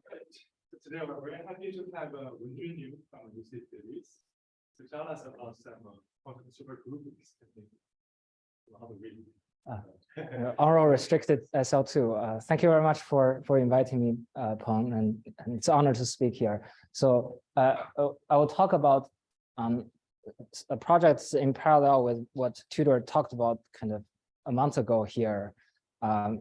right. So today we're very happy to have Wenjun Niu from UC Davis to tell us about some quantum supergroup extensions. Oral restricted SL2. Thank you very much for inviting me, Peng, and it's an honor to speak here. So I will talk about projects in parallel with what Tudor talked about kind of a month ago here.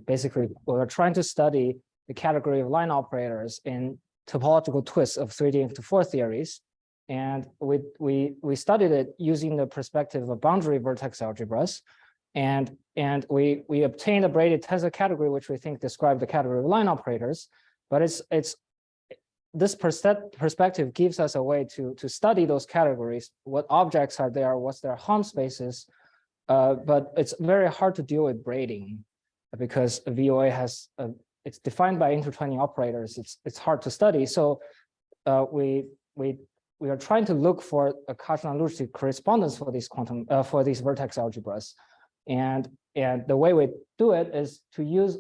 Basically, we're trying to study the category of line operators in topological twists of 3D to 4 theories. And we studied it using the perspective of boundary vertex algebras. And we obtained a braided tensor category, which we think describes the category of line operators. But this perspective gives us a way to study those categories, what objects are there, what's their Helm spaces. But it's very hard to deal with braiding because a VOA has it's defined by intertwining operators. It's hard to study. So we are trying to look for a Cauchy-Lorentz correspondence for these vertex algebras. And the way we do it is to use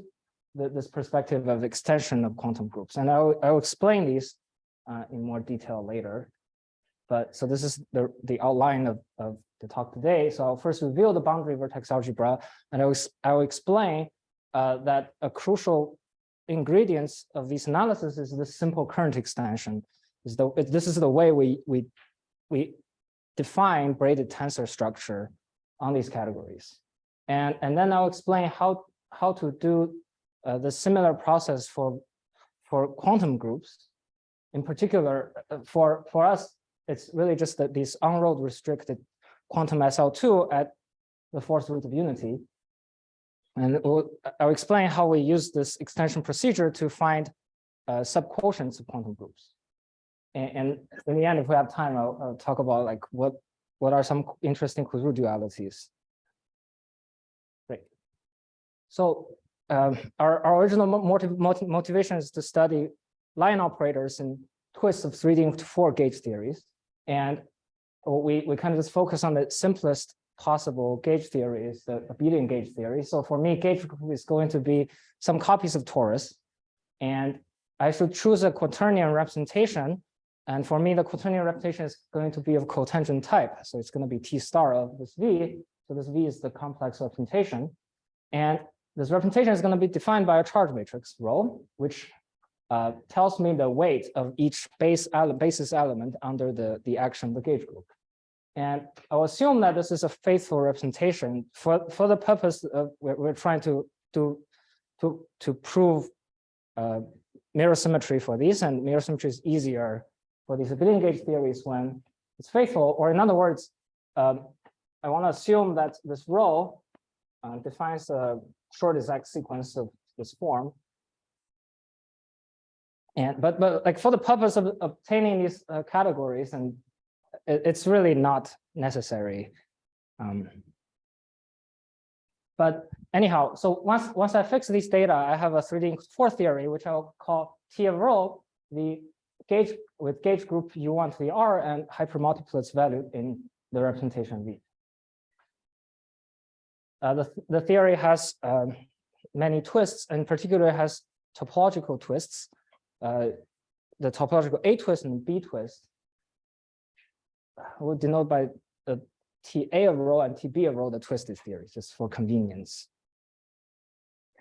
this perspective of extension of quantum groups. And I'll explain these in more detail later. But so this is the outline of the talk today. So I'll first reveal the boundary vertex algebra, and I'll explain that a crucial ingredients of this analysis is the simple current extension. This is the way we define braided tensor structure on these categories. And then I'll explain how to do the similar process for quantum groups. In particular, for us, it's really just that these unrolled restricted quantum SL2 at the fourth root of unity. And I'll explain how we use this extension procedure to find subquotients of quantum groups. And in the end, if we have time, I'll talk about like what are some interesting Creutzig dualities. Great. So our original motivation is to study line operators in twists of 3D to 4 gauge theories. And we kind of just focus on the simplest possible gauge theory is the abelian gauge theory. So for me, gauge group is going to be some copies of torus. And I should choose a quaternion representation. And for me, the quaternion representation is going to be of cotangent type. So it's going to be T star of this V. So this V is the complex representation. And this representation is going to be defined by a charge matrix rho, which tells me the weight of each basis element under the action of the gauge group. And I'll assume that this is a faithful representation for the purpose of we're trying to prove mirror symmetry for these, and mirror symmetry is easier for these abelian gauge theories when it's faithful. Or in other words, I want to assume that this rho defines a short exact sequence of this form. And but like for the purpose of obtaining these categories, and it's really not necessary. But anyhow, so once I fix these data, I have a 3D 4 theory, which I'll call T of rho, the gauge with gauge group U1 to the R and hypermultiplets valued in the representation V. The theory has many twists, in particular has topological twists, the topological A twist and B twist. We'll denote by the TA of rho and TB of rho the twisted theory, just for convenience.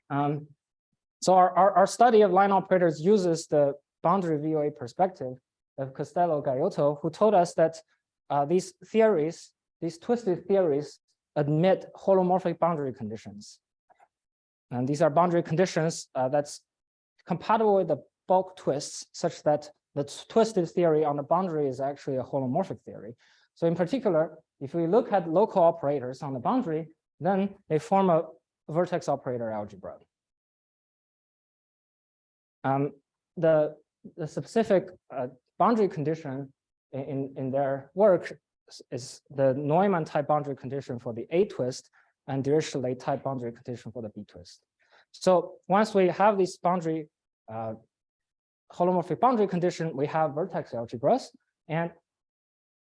So our study of line operators uses the boundary VOA perspective of Costello-Gaiotto, who told us that these theories, these twisted theories, admit holomorphic boundary conditions. And these are boundary conditions that's compatible with the bulk twists, such that the twisted theory on the boundary is actually a holomorphic theory. So in particular, if we look at local operators on the boundary, then they form a vertex operator algebra. The specific boundary condition in their work is the Neumann type boundary condition for the A twist and Dirichlet type boundary condition for the B twist. So once we have this boundary holomorphic boundary condition, we have vertex algebras, and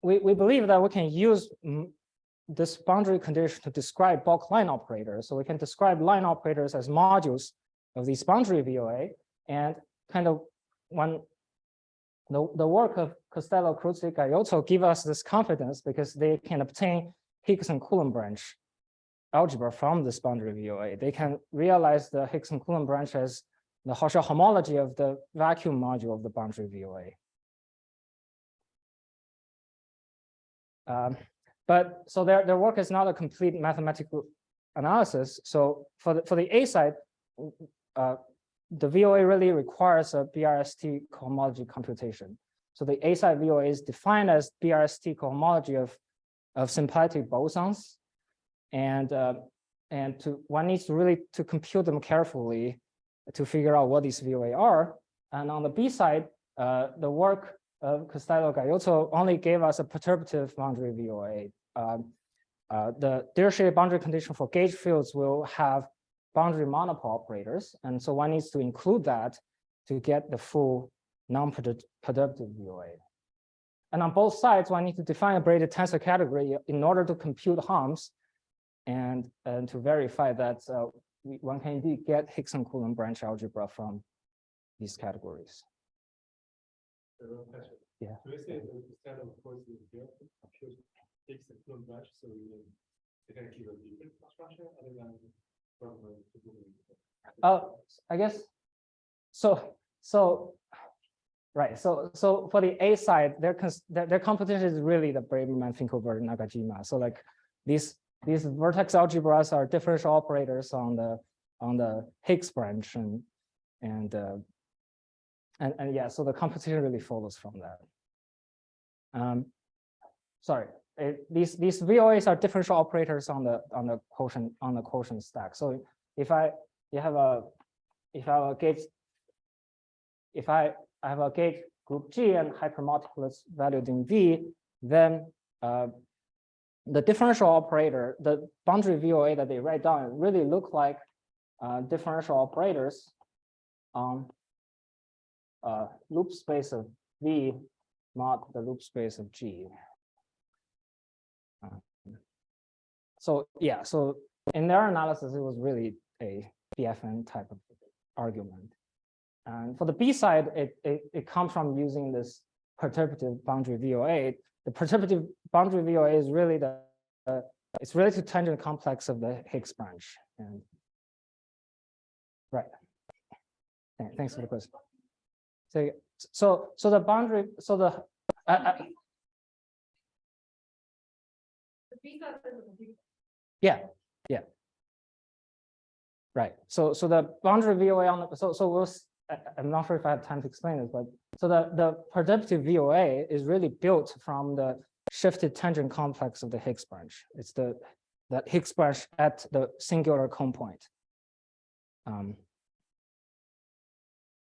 we believe that we can use this boundary condition to describe bulk line operators. So we can describe line operators as modules of these boundary VOA and kind of the work of Costello-Creutzig-Gaiotto give us this confidence because they can obtain Higgs and Coulomb branch algebra from this boundary VOA. They can realize the Higgs and Coulomb branch as the Hausdorff homology of the vacuum module of the boundary VOA. But so their work is not a complete mathematical analysis. So for the A side, the VOA really requires a BRST cohomology computation. So the A side VOA is defined as BRST cohomology of symplectic bosons, and one needs to really to compute them carefully to figure out what these VOA are. And on the B side, the work of Costello-Gaiotto only gave us a perturbative boundary VOA. The Dirichlet boundary condition for gauge fields will have boundary monopole operators, and so one needs to include that to get the full non-perturbative VOA. And on both sides, one needs to define a braided tensor category in order to compute harms and to verify that one can indeed get Higgs and Coulomb branch algebra from these categories. Yeah. So we say instead of course you compute Higgs and Coulomb branch, so you can give a different construction other than from I guess so. Right. So for the A side, their competition is really the Bravman-Finkelberg-Nakajima. So like these vertex algebras are differential operators on the Higgs branch, and yeah, so the competition really follows from that. Sorry, these VOAs are differential operators on the quotient stack. So if I have a gauge group G and hypermultiplets valued in V, then the differential operator, the boundary VOA that they write down, really look like differential operators on loop space of V mod the loop space of G. So yeah, so in their analysis, it was really a BFN type of argument. And for the B side, it comes from using this perturbative boundary VOA. The perturbative boundary VOA is really it's related to tangent complex of the Higgs branch. And right. Thanks for the question. So the boundary, so the yeah. Right. So the boundary VOA on the so we'll I'm not sure if I have time to explain this, but so the perturbative VOA is really built from the shifted tangent complex of the Higgs branch. It's that Higgs branch at the singular cone point.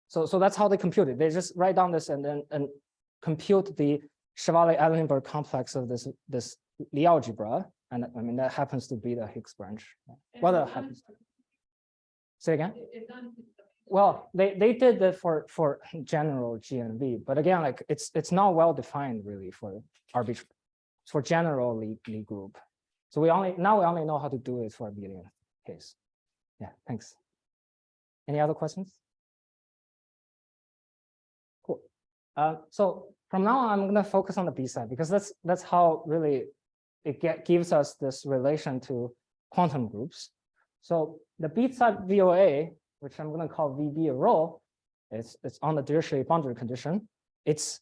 So that's how they compute it. They just write down this and compute the Chevalier-Eilenberg complex of this Lie algebra, and I mean that happens to be the Higgs branch. Well, that happens to. Say again. Well, they did that for general G and V, but again, like it's not well defined really for general Lie group. So we only know how to do it for a abelian case. Yeah, thanks. Any other questions? Cool. So from now on, I'm going to focus on the B side because that's how really it gives us this relation to quantum groups. So the B side VOA, which I'm going to call VB a rho, it's on the Dirichlet boundary condition. It's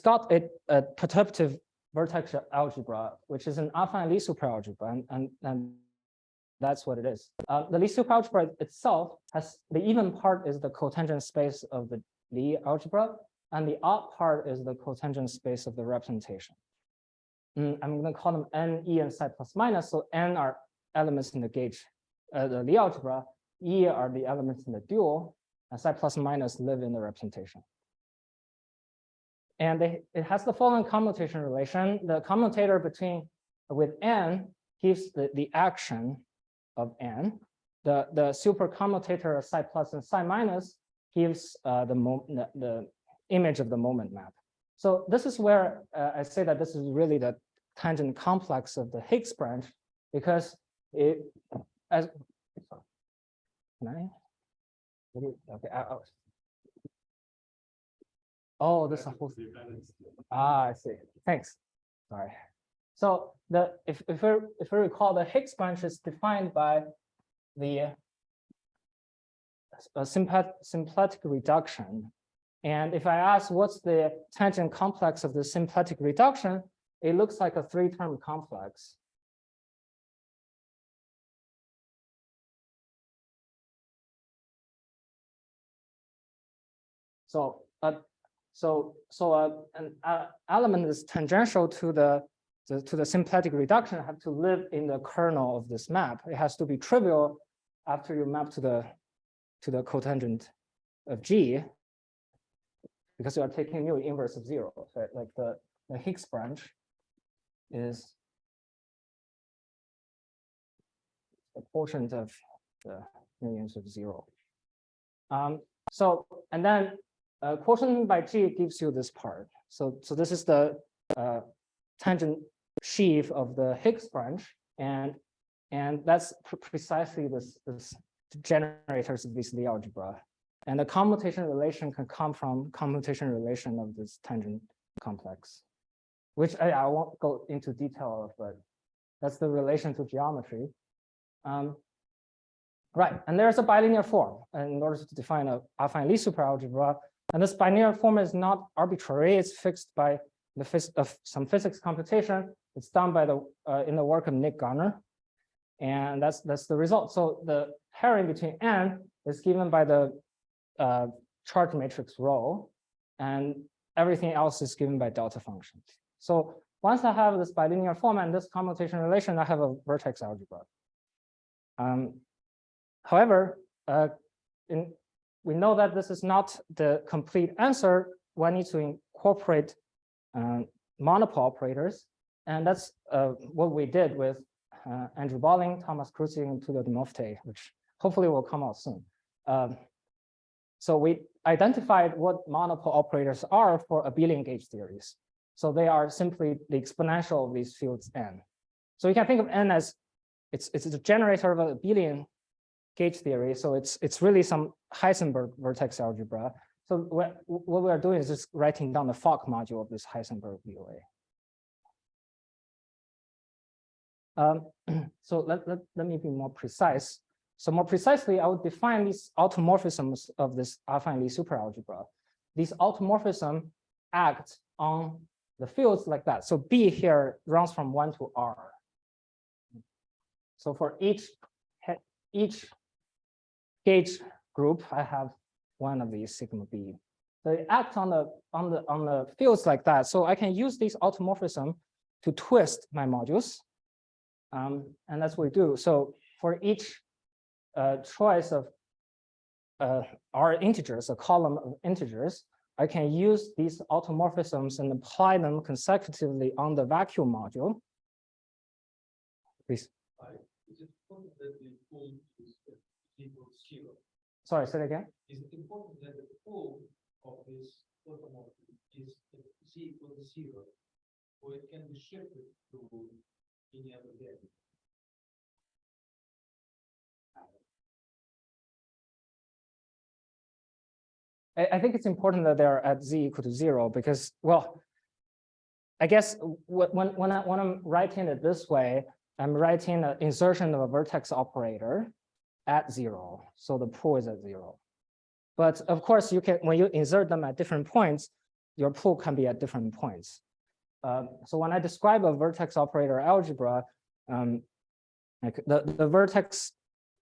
got a perturbative vertex algebra, which is an affine Lie superalgebra, and that's what it is. The Lie superalgebra itself has the even part is the cotangent space of the Lie algebra, and the odd part is the cotangent space of the representation. I'm going to call them n, e, and psi plus minus. So n are elements in the gauge, the Lie algebra. E are the elements in the dual, and psi plus minus live in the representation. And it has the following commutation relation. The commutator with n gives the action of n. The super commutator of psi plus and psi minus gives the image of the moment map. So this is where I say that this is really the tangent complex of the Higgs branch, because can I? Okay. Oh, this is a whole. I see. Thanks. Sorry. So if we recall, the Higgs branch is defined by the symplectic reduction. And if I ask what's the tangent complex of the symplectic reduction, it looks like a 3-term complex. So an element is tangential to the symplectic reduction have to live in the kernel of this map. It has to be trivial after you map to the cotangent of G, because you are taking mu inverse of 0. So like the Higgs branch is a quotient of the mu inverse of 0. So and then quotient by G gives you this part. So this is the tangent sheaf of the Higgs branch, and that's precisely this generators of this Lie algebra. And the commutation relation can come from commutation relation of this tangent complex, which I won't go into detail of, but that's the relation to geometry. Right, and there's a bilinear form in order to define a affine Lie superalgebra. And this bilinear form is not arbitrary; it's fixed by some physics computation. It's done by in the work of Nick Garner, and that's the result. So the pairing between n is given by the charge matrix rho, and everything else is given by delta functions. So once I have this bilinear form and this commutation relation, I have a vertex algebra. However, we know that this is not the complete answer. One needs to incorporate monopole operators, and that's what we did with Andrew Ballin, Thomas Creutzig, and Costello-Gaiotto, which hopefully will come out soon. So we identified what monopole operators are for abelian gauge theories. So they are simply the exponential of these fields n. So you can think of n as it's a generator of an abelian gauge theory. So it's really some Heisenberg vertex algebra. So what we are doing is just writing down the Fock module of this Heisenberg VOA. So let me be more precise. So more precisely, I would define these automorphisms of this affine Lie superalgebra. These automorphisms act on the fields like that. So B here runs from 1 to R. So for each gauge group, I have one of these sigma B. They act on the fields like that. So I can use these automorphisms to twist my modules. And that's what we do. So for each choice of R integers, a column of integers, I can use these automorphisms and apply them consecutively on the vacuum module. Please. Is it important that the pool is equal to 0? Sorry, say it again. Is it important that the pool of this automorphism is equal to 0, or it can be shifted to any other value? I think it's important that they're at z equal to 0 because, well, I guess when I'm writing it this way, I'm writing an insertion of a vertex operator at 0. So the pool is at 0. But of course, you can, when you insert them at different points, your pool can be at different points. So when I describe a vertex operator algebra, like the vertex,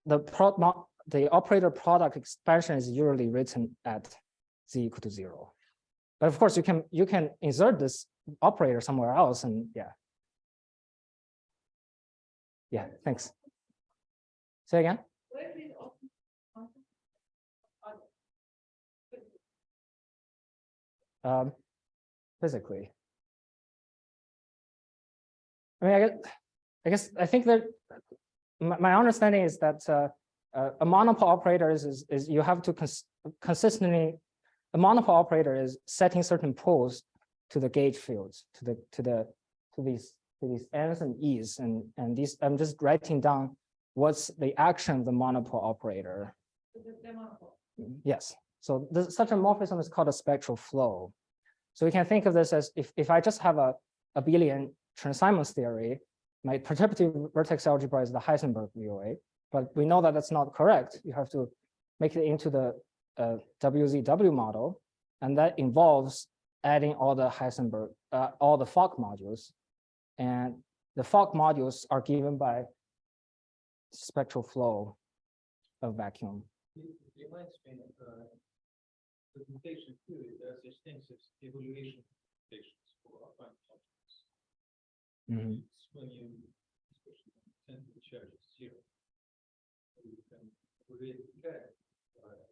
the operator product expansion is usually written at z equal to 0. But of course, you can insert this operator somewhere else, and yeah. Yeah, thanks. Say again. Physically. I mean, I think that my understanding is that a monopole operator is you have to consistently, a monopole operator is setting certain poles to the gauge fields, to these n's and e's, and these I'm just writing down what's the action of the monopole operator. Yes. So such a morphism is called a spectral flow. So we can think of this as if I just have a abelian Chern-Simons theory, my perturbative vertex algebra is the Heisenberg VOA, but we know that that's not correct. You have to make it into the WZW model, and that involves adding all the Heisenberg, all the Fock modules, and the Fock modules are given by spectral flow of vacuum. It reminds me of presentation theory. There are such things as evaluation presentations for affine objects. It's when you tend to charge is zero. So you can evaluate the track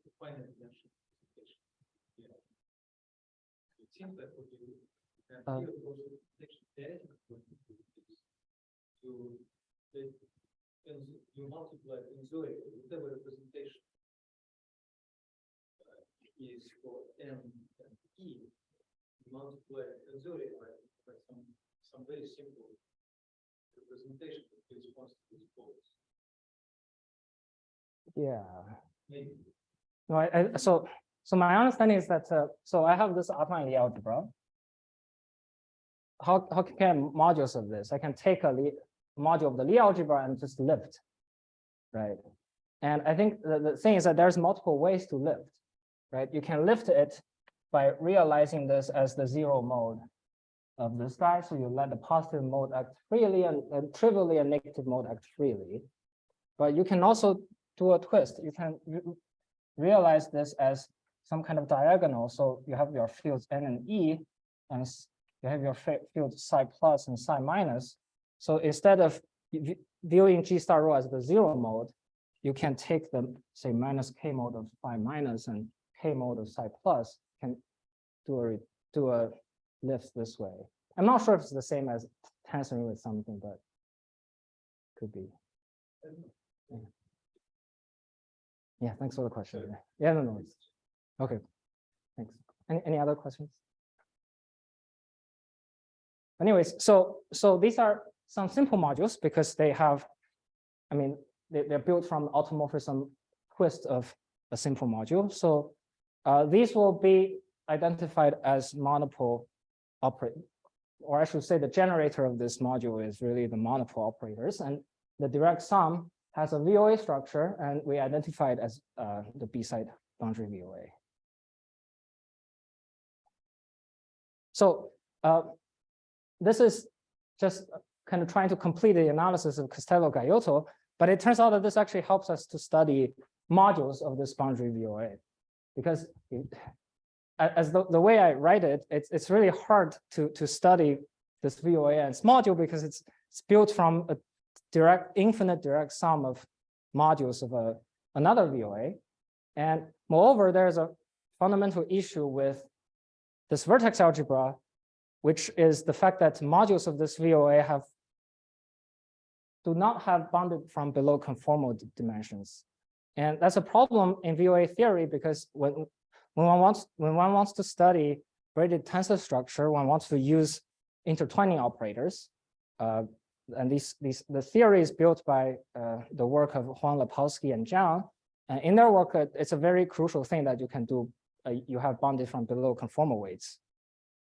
the finite dimension presentation. Yeah. It seems that what you can feel those presentations theoretically you multiply tensor whatever representation is for M and E, you multiply tensor by some very simple representation that corresponds to these poles. Yeah. Maybe. No, so my understanding is that so I have this affine Lie algebra. How can modules of this? I can take a module of the Lie algebra and just lift, right? And I think the thing is that there's multiple ways to lift, right? You can lift it by realizing this as the zero mode of this guy. So you let the positive mode act freely and trivially a negative mode act freely. But you can also do a twist. You can realize this as some kind of diagonal. So you have your fields N and E, and you have your field psi plus and psi minus. So instead of viewing G star rho as the zero mode, you can take the, say, minus K mode of phi minus and K mode of psi plus, can do a lift this way. I'm not sure if it's the same as tensoring with something, but could be. Yeah, thanks for the question. Yeah, no. Okay, thanks. Any other questions? Anyways, so these are some simple modules because they have, I mean, they're built from automorphism twist of a simple module. So these will be identified as monopole operator, or I should say the generator of this module is really the monopole operators, and the direct sum has a VOA structure, and we identify it as the B-side boundary VOA. So this is just kind of trying to complete the analysis of Costello-Gaiotto, but it turns out that this actually helps us to study modules of this boundary VOA, because as the way I write it, it's really hard to study this VOA and its module because it's built from a infinite direct sum of modules of another VOA. And moreover, there's a fundamental issue with this vertex algebra, which is the fact that modules of this VOA do not have bounded from below conformal dimensions. And that's a problem in VOA theory because when one wants to study braided tensor structure, one wants to use intertwining operators. And the theory is built by the work of Huang Lepowski and Zhang. And in their work, it's a very crucial thing that you can do. You have bounded from below conformal weights.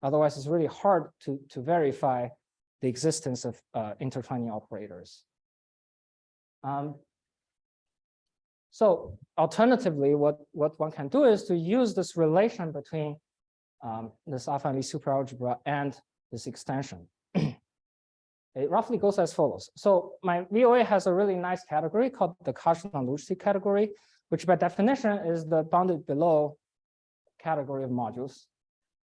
Otherwise, it's really hard to verify the existence of intertwining operators. So alternatively, what one can do is to use this relation between this affine superalgebra and this extension. It roughly goes as follows. So my VOA has a really nice category called the Cauchy-Longlucci category, which by definition is the bounded below category of modules.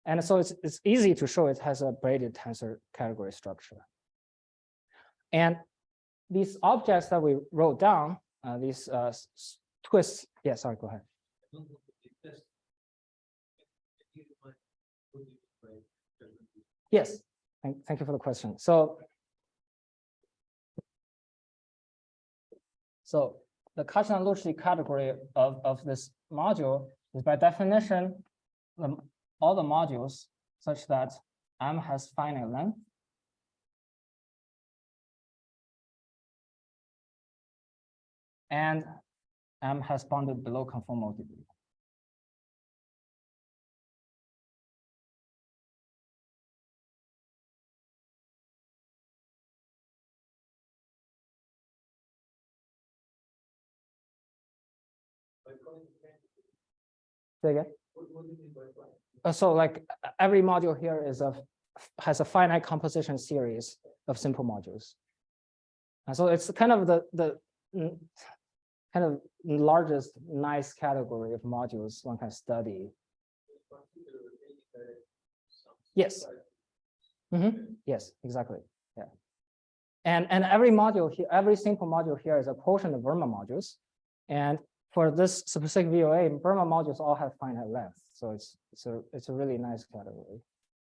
And so it's easy to show it has a braided tensor category structure. And these objects that we wrote down, these twists. Yeah, sorry, go ahead. Yes, thank you for the question. So the Cauchy-Longlucci category of this module is by definition all the modules such that M has finite length and M has bounded below conformal degree. Say again? What do you mean by finite? So like every module here has a finite composition series of simple modules. And so it's kind of the kind of largest nice category of modules one can study. Yes. Yes, exactly. Yeah. And every module here, every simple module here is a quotient of Verma modules. And for this specific VOA, Verma modules all have finite length. So it's a really nice category.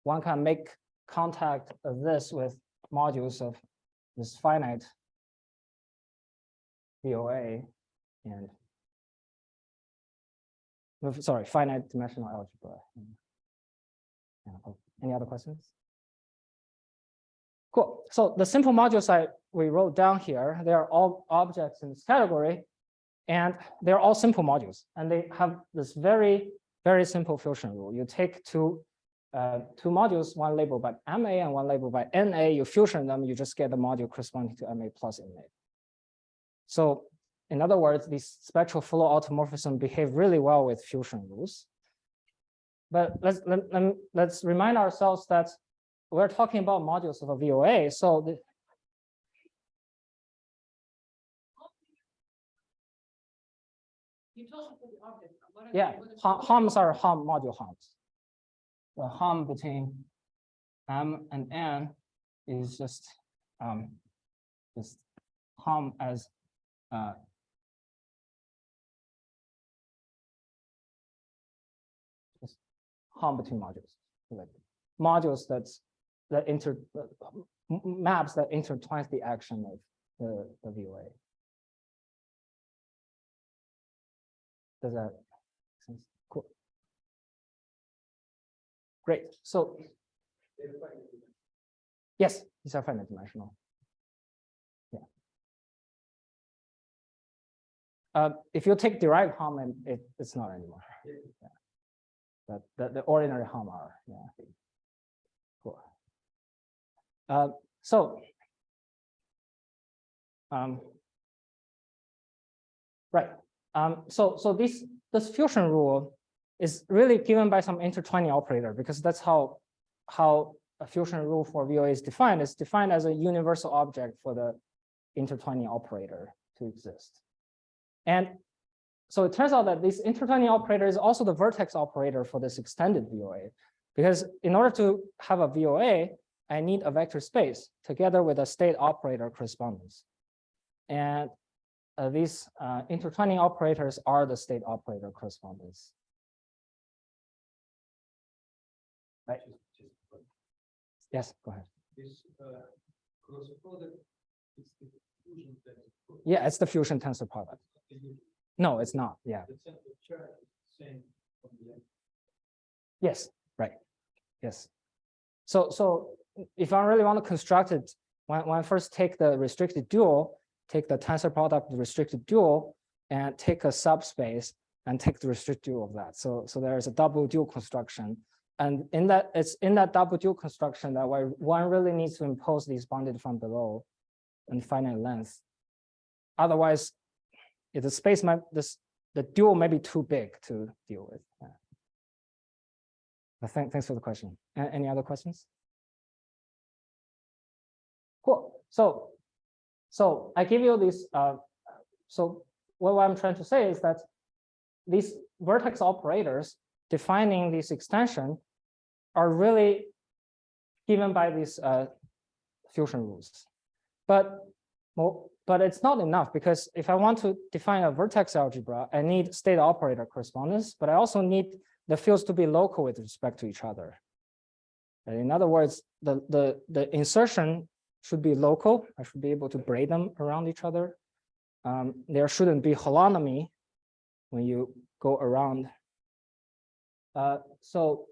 One can make contact of this with modules of this finite VOA and sorry, finite dimensional algebra. Any other questions? Cool. So the simple modules we wrote down here, they are all objects in this category, and they're all simple modules, and they have this very, very simple fusion rule. You take two modules, one labeled by MA and one labeled by NA, you fusion them, you just get the module corresponding to MA plus NA. So in other words, these spectral flow automorphisms behave really well with fusion rules. But let's remind ourselves that we're talking about modules of a VOA. So yeah, HOMs are HOM module HOMs. The HOM between M and N is just HOM as just HOM between modules, like modules maps that intertwine the action of the VOA. Does that make sense? Cool. Great. So yes, these are finite dimensional. Yeah. If you take derived HOM, it's not anymore. Yeah. But the ordinary HOM are. Yeah. Cool. Right. So this fusion rule is really given by some intertwining operator, because that's how a fusion rule for VOA is defined. It's defined as a universal object for the intertwining operator to exist. And so it turns out that this intertwining operator is also the vertex operator for this extended VOA, because in order to have a VOA, I need a vector space together with a state operator correspondence. And these intertwining operators are the state operator correspondence. Right. Yes, go ahead. This cross product is the fusion tensor product. Yeah, it's the fusion tensor product. No, it's not. Yeah. The center chart is same from the end. Yes, right. Yes. So if I really want to construct it, when I first take the restricted dual, take the tensor product of the restricted dual, and take a subspace and take the restricted dual of that. So there is a double dual construction. And it's in that double dual construction that one really needs to impose these bounded from below and finite length. Otherwise, if the space the dual may be too big to deal with. Yeah. But thanks for the question. Any other questions? Cool. So I give you this. So what I'm trying to say is that these vertex operators defining this extension are really given by these fusion rules. But it's not enough, because if I want to define a vertex algebra, I need state operator correspondence, but I also need the fields to be local with respect to each other. And in other words, the insertion should be local. I should be able to braid them around each other. There shouldn't be holonomy when you go around. So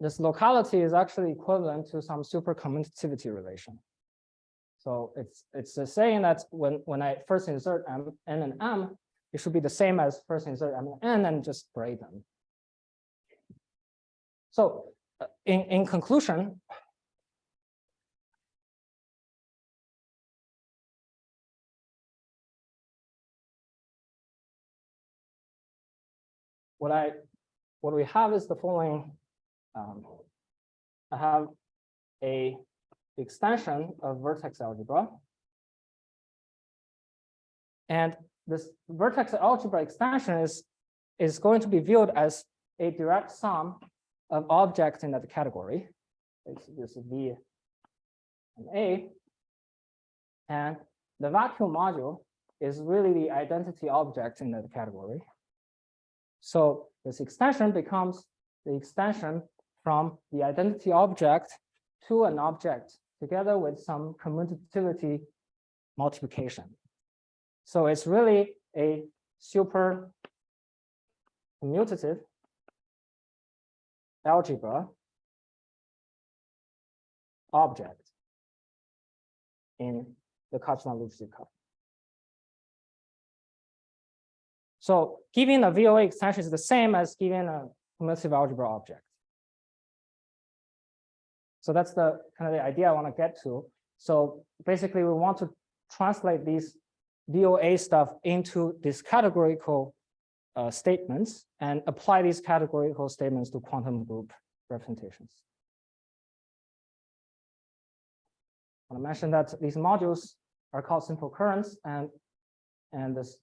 this locality is actually equivalent to some supercommutativity relation. So it's saying that when I first insert M, N, and M, it should be the same as first insert M and N and just braid them. So in conclusion, what we have is the following. I have a extension of vertex algebra. And this vertex algebra extension is going to be viewed as a direct sum of objects in that category. This is V and A. And the vacuum module is really the identity object in that category. So this extension becomes the extension from the identity object to an object together with some commutativity multiplication. So it's really a super commutative algebra object in the Creutzig-Kanade-McRae curve. So giving a VOA extension is the same as giving a commutative algebra object. So that's the kind of the idea I want to get to. So basically, we want to translate these VOA stuff into these categorical statements and apply these categorical statements to quantum group representations. I want to mention that these modules are called simple currents, and this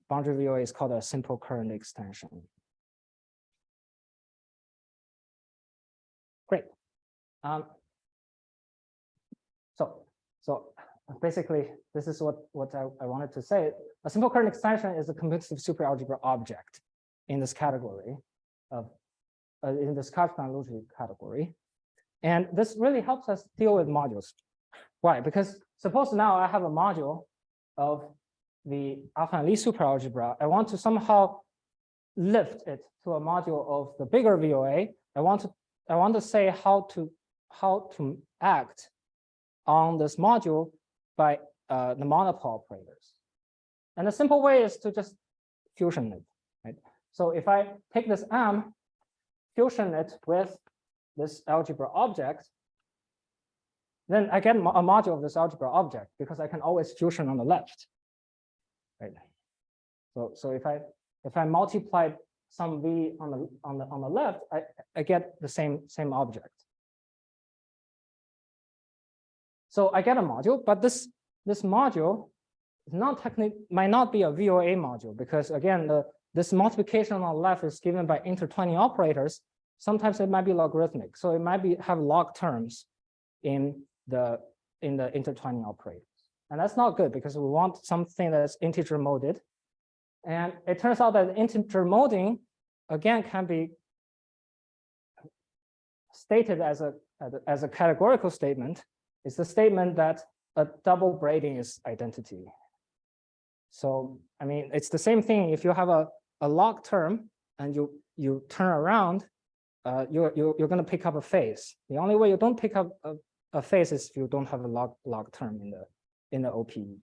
boundary VOA is called a simple current extension. Great. So basically, this is what I wanted to say. A simple current extension is a commutative superalgebra object in this category of in this Creutzig-Kanade-McRae category, and this really helps us deal with modules. Why? Because suppose now I have a module of the affine superalgebra. I want to somehow lift it to a module of the bigger VOA. I want to say how to act on this module by the monopole operators. And the simple way is to just fusion it, right? So if I take this M, fusion it with this algebra object, then I get a module of this algebra object because I can always fusion on the left, right? So if I multiply some V on the left, I get the same object. So I get a module, but this module is might not be a VOA module because again, this multiplication on the left is given by intertwining operators. Sometimes it might be logarithmic, so it might have log terms in the intertwining operators, and that's not good because we want something that's integer moded. And it turns out that integer moding again can be stated as a categorical statement. It's the statement that a double braiding is identity. So I mean, it's the same thing. If you have a log term and you turn around, you're going to pick up a phase. The only way you don't pick up a phase is if you don't have a log term in the OPE.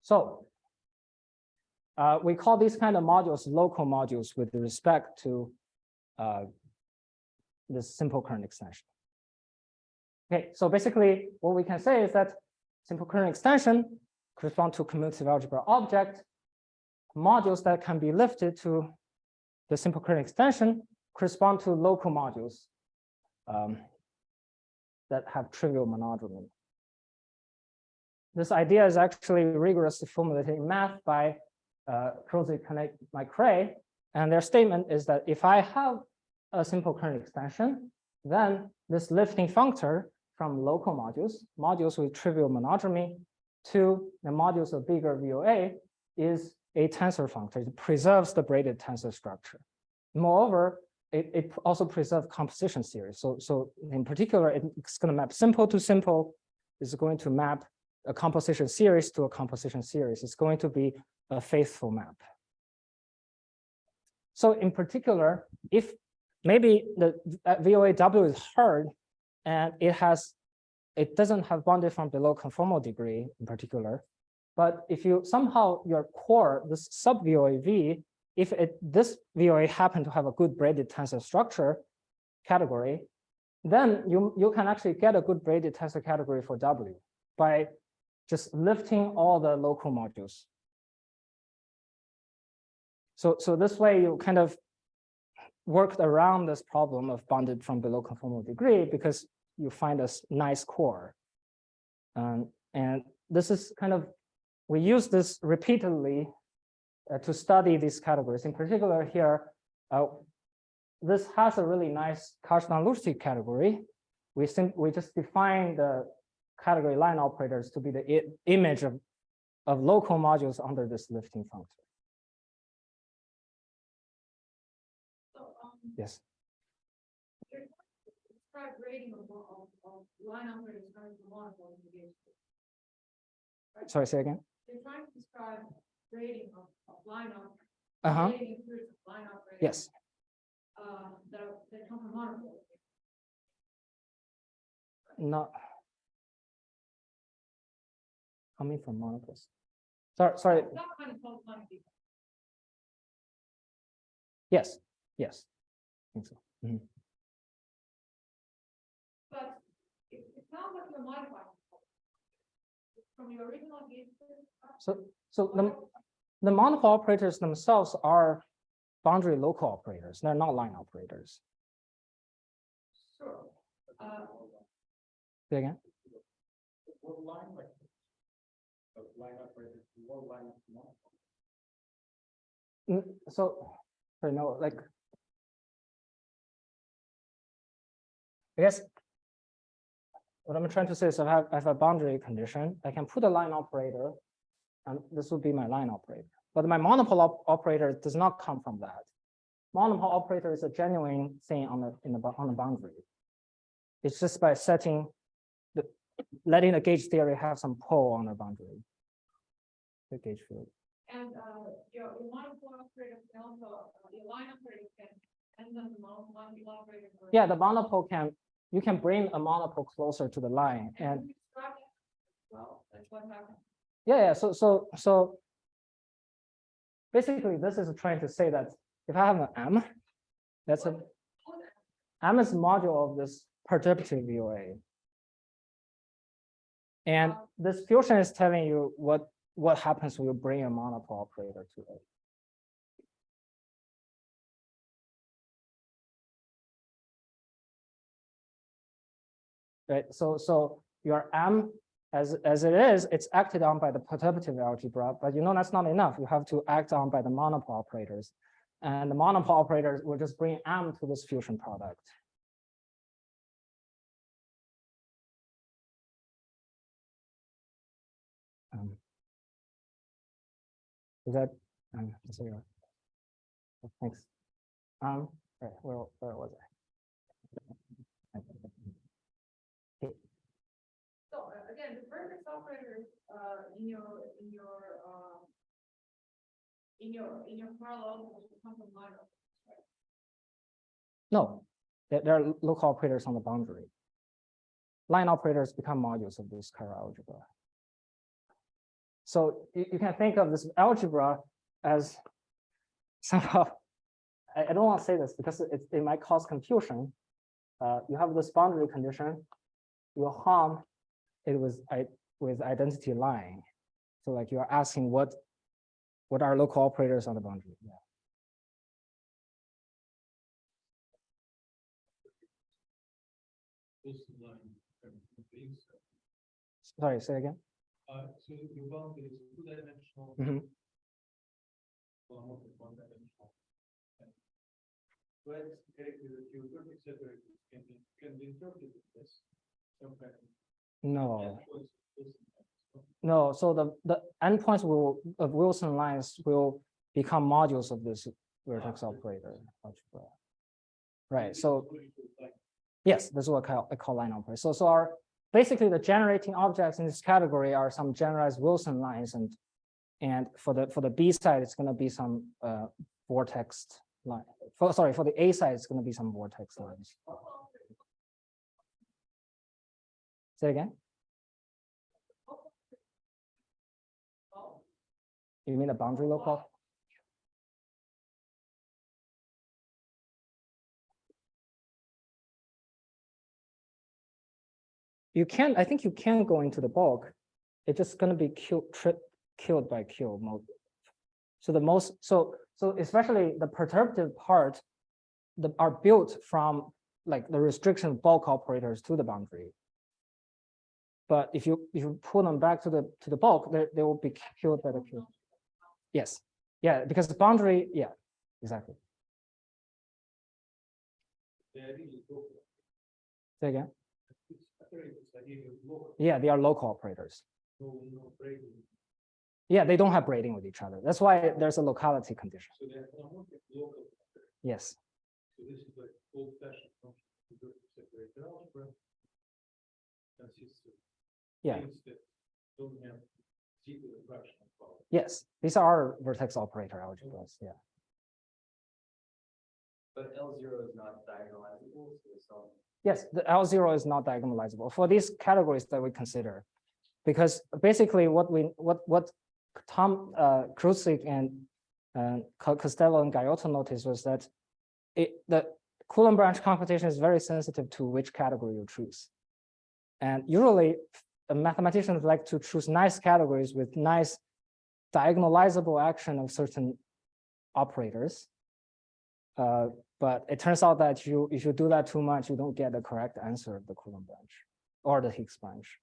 So we call these kind of modules local modules with respect to this simple current extension. Okay, so basically what we can say is that simple current extension corresponds to commutative algebra object. Modules that can be lifted to the simple current extension correspond to local modules that have trivial monodromy. This idea is actually rigorously formulated in math by Creutzig-Kanade-McRae, and their statement is that if I have a simple current extension, then this lifting functor from local modules with trivial monodromy, to the modules of bigger VOA is a tensor functor. It preserves the braided tensor structure. Moreover, it also preserves composition series. So in particular, it's going to map simple to simple. It's going to map a composition series to a composition series. It's going to be a faithful map. So in particular, if maybe the VOAW is hard and it doesn't have bounded from below conformal degree in particular, but if you somehow your core, this sub VOAV, if this VOA happen to have a good braided tensor structure category, then you can actually get a good braided tensor category for W by just lifting all the local modules So this way you kind of worked around this problem of bounded from below conformal degree because you find a nice core. And this is kind of, we use this repeatedly to study these categories. In particular here, this has a really nice Cauchy-Luttig category. We just define the category line operators to be the image of local modules under this lifting function. So, Yes. Describe grading of line operators coming from monopole integrations. Right? Sorry, say again. You're trying to describe grading of line operators. Uh-huh. Grading includes line operators. Yes. That come from monopole. Not coming from monopoles. Sorry. That kind of called line people. Yes. Yes. I think so. Mhm. But it sounds like you're modifying from your original case. So the monopole operators themselves are boundary local operators. They're not line operators. Sure. Say again. What line like line operators? What line So no, like I guess what I'm trying to say is if I have a boundary condition, I can put a line operator, and this would be my line operator. But my monopole operator does not come from that. Monopole operator is a genuine thing on the boundary. It's just by letting the gauge theory have some pull on the boundary. The gauge field. And your monopole operator can also your line operator can end on the monopole operator. Yeah, the monopole you can bring a monopole closer to the line, and well, that's what happens. yeah. So basically, this is trying to say that if I have an M, M is a module of this perturbative VOA. And this fusion is telling you what happens when you bring a monopole operator to it. Right. So your M as it is, it's acted on by the perturbative algebra, but that's not enough. You have to act on by the monopole operators. And the monopole operators will just bring M to this fusion product. Is that thanks. Where was I? So again, the vertex operators in your parallel come from line operators, right? No, there are local operators on the boundary. Line operators become modules of this Carrel algebra. So you can think of this algebra as somehow, I don't want to say this because it might cause confusion. You have this boundary condition, you harm it with identity line. So like you're asking what are local operators on the boundary? Yeah. Sorry, say again. So your boundary is two-dimensional. One-dimensional. But directly the two vertex separators can be interpreted as some kind of. No. No, so the endpoints of Wilson lines will become modules of this vertex operator algebra. Right. So yes, that's what I call line operator. So our basically the generating objects in this category are some generalized Wilson lines, and for the B side it's going to be some vortex line. For the A side it's going to be some vortex lines. Say again. You mean the boundary local? You can, I think you can go into the bulk. It's just going to be killed by Q mode. So the most, so especially the perturbative part are built from like the restriction of bulk operators to the boundary. But if you pull them back to the bulk, they will be killed by the Q. Yes. Yeah, because the boundary, yeah, exactly. Say again. Yeah, they are local operators. Yeah, they don't have braiding with each other. That's why there's a locality condition. So they're holomorphic local operators. Yes. So this is like old-fashioned function separated algebra. Consists of things that don't have zero fractional power. Yes, these are vertex operator algebras. Yeah. But L0 is not diagonalizable. So Yes, the L0 is not diagonalizable for these categories that we consider, because basically what Creutzig and Costello and Gaiotto noticed was that the Coulomb branch computation is very sensitive to which category you choose. And usually mathematicians like to choose nice categories with nice diagonalizable action of certain operators. But it turns out that if you do that too much, you don't get the correct answer of the Coulomb branch or the Higgs branch.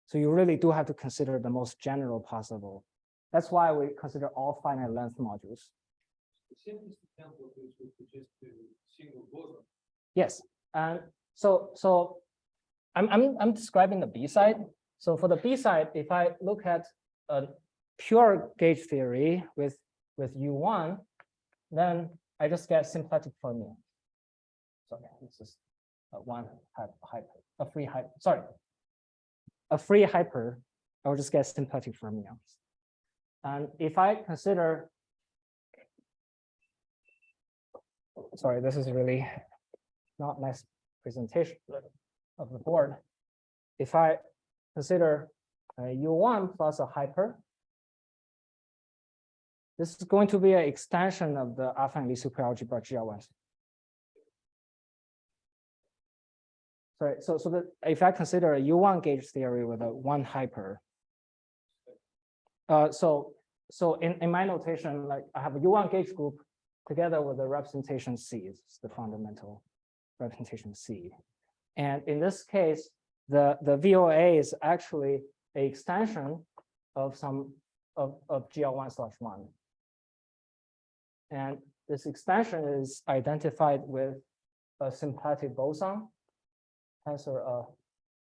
So you really do have to consider the most general possible. That's why we consider all finite length modules. The simplest example is we could just do single boson. Yes, and so I'm describing the B side. So for the B side, if I look at a pure gauge theory with U1, then I just get symplectic fermions. Sorry, this is one hyper, a free hyper. Sorry, a free hyper. I will just get symplectic fermions. And if I consider, sorry, this is really not nice presentation of the board. If I consider U1 plus a hyper, this is going to be an extension of the affine superalgebra GL1. Sorry, so if I consider a U1 gauge theory with a one hyper, so in my notation, like I have a U1 gauge group together with a representation C, it's the fundamental representation C. And in this case, the VOA is actually an extension of some of GL1/1. And this extension is identified with a symplectic boson, tensor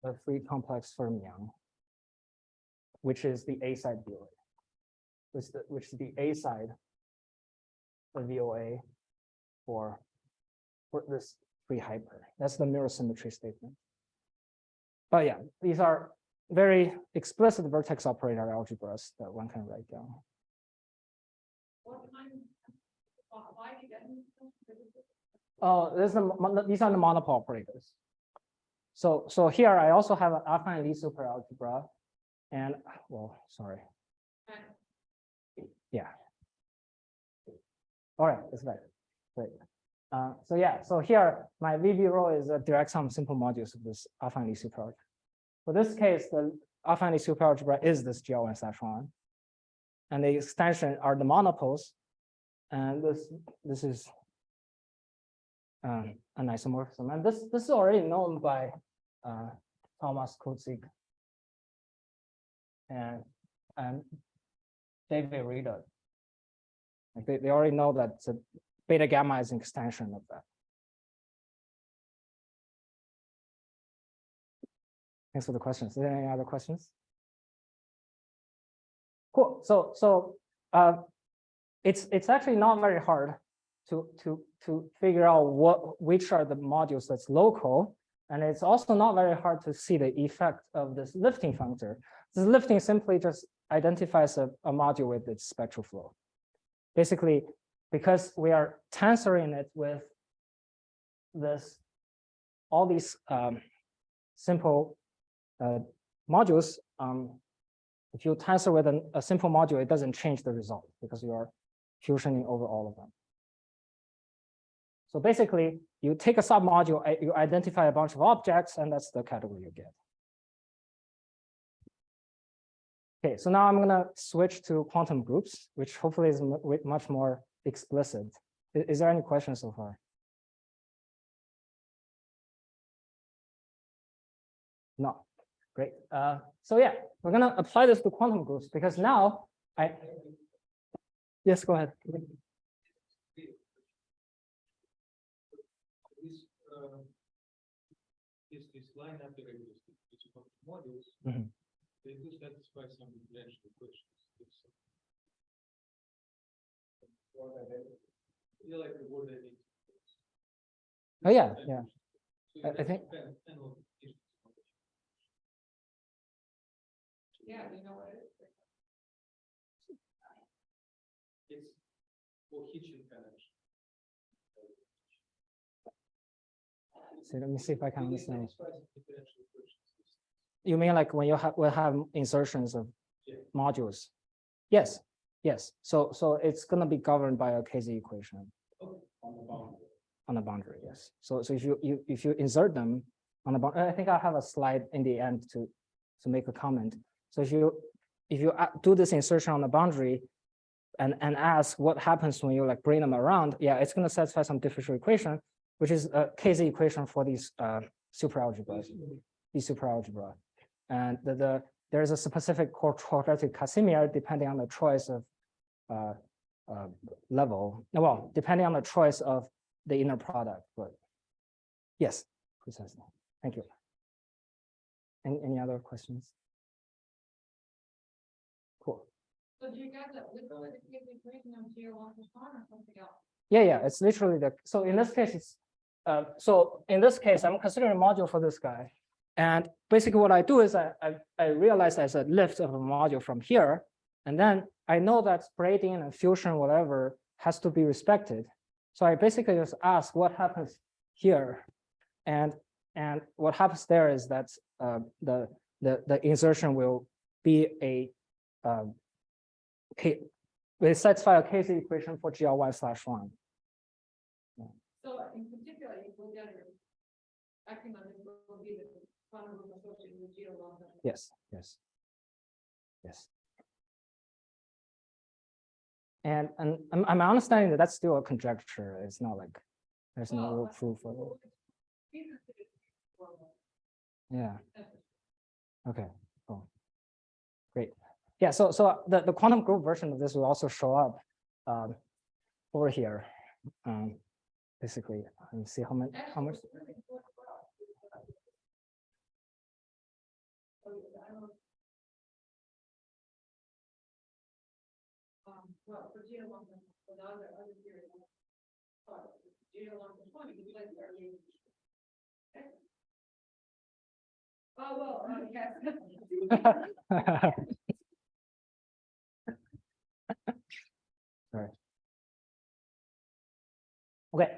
a free complex fermion, which is the A side VOA, which is the A side of VOA for this free hyper. That's the mirror symmetry statement. But yeah, these are very explicit vertex operator algebras that one can write down. Why do you get them? Oh, these are the monopole operators. So here I also have an affine Lie superalgebra, and well, sorry. Yeah. All right, that's right. Great. So yeah, so here my VB rho is a direct sum simple modules of this affine Lie superalgebra. For this case, the affine Lie superalgebra is this GL1/1, and the extension are the monopoles, and this is an isomorphism, and this is already known by Thomas Creutzig and David Reader. Like they already know that the beta gamma is an extension of that. Thanks for the questions. Are there any other questions? Cool. So it's actually not very hard to figure out which are the modules that's local, and it's also not very hard to see the effect of this lifting functor. This lifting simply just identifies a module with its spectral flow. Basically, because we are tensoring it with all these simple modules, if you tensor with a simple module, it doesn't change the result because you are fusioning over all of them. So basically, you take a submodule, you identify a bunch of objects, and that's the category you get. Okay, so now I'm going to switch to quantum groups, which hopefully is much more explicit. Is there any questions so far? No, great. So yeah, we're going to apply this to quantum groups because now yes, go ahead. This line operators, which are modules, they do satisfy some differential equations. Yeah, like the word I need. Oh yeah, yeah. I think. Yeah, you know what it is. It's for Hitchin connection. So let me see if I can understand. You mean like when you will have insertions of modules? Yes, yes. So it's going to be governed by a KZ equation on the boundary. Yes. So if you insert them on the boundary, I think I have a slide in the end to make a comment. So if you do this insertion on the boundary and ask what happens when you like bring them around, yeah, it's going to satisfy some differential equation, which is a KZ equation for these superalgebras, these superalgebra. And there's a specific quadratic Casimir depending on the choice of level. Well, depending on the choice of the inner product. But yes, precisely. Thank you. Any other questions? Cool. So do you guys literally the equation of G1 plus 1 or something else? Yeah, it's literally so in this case, it's so in this case, I'm considering a module for this guy. And basically what I do is I realize there's a lift of a module from here. And then I know that braiding and fusion, whatever, has to be respected. So I basically just ask what happens here. And what happens there is that the insertion will be will satisfy a KZ equation for GL1/1. So in particular, you will get acting on this will be the quantum group associated with G1. Yes. And I'm understanding that that's still a conjecture. It's not like there's no real proof of it. Yeah. Okay. Cool. Great. Yeah. So the quantum group version of this will also show up over here. Basically, let me see how much. Well, for G1, for the other theory, G1 plus 1, you can place early. Oh, well, yes. Sorry. Okay.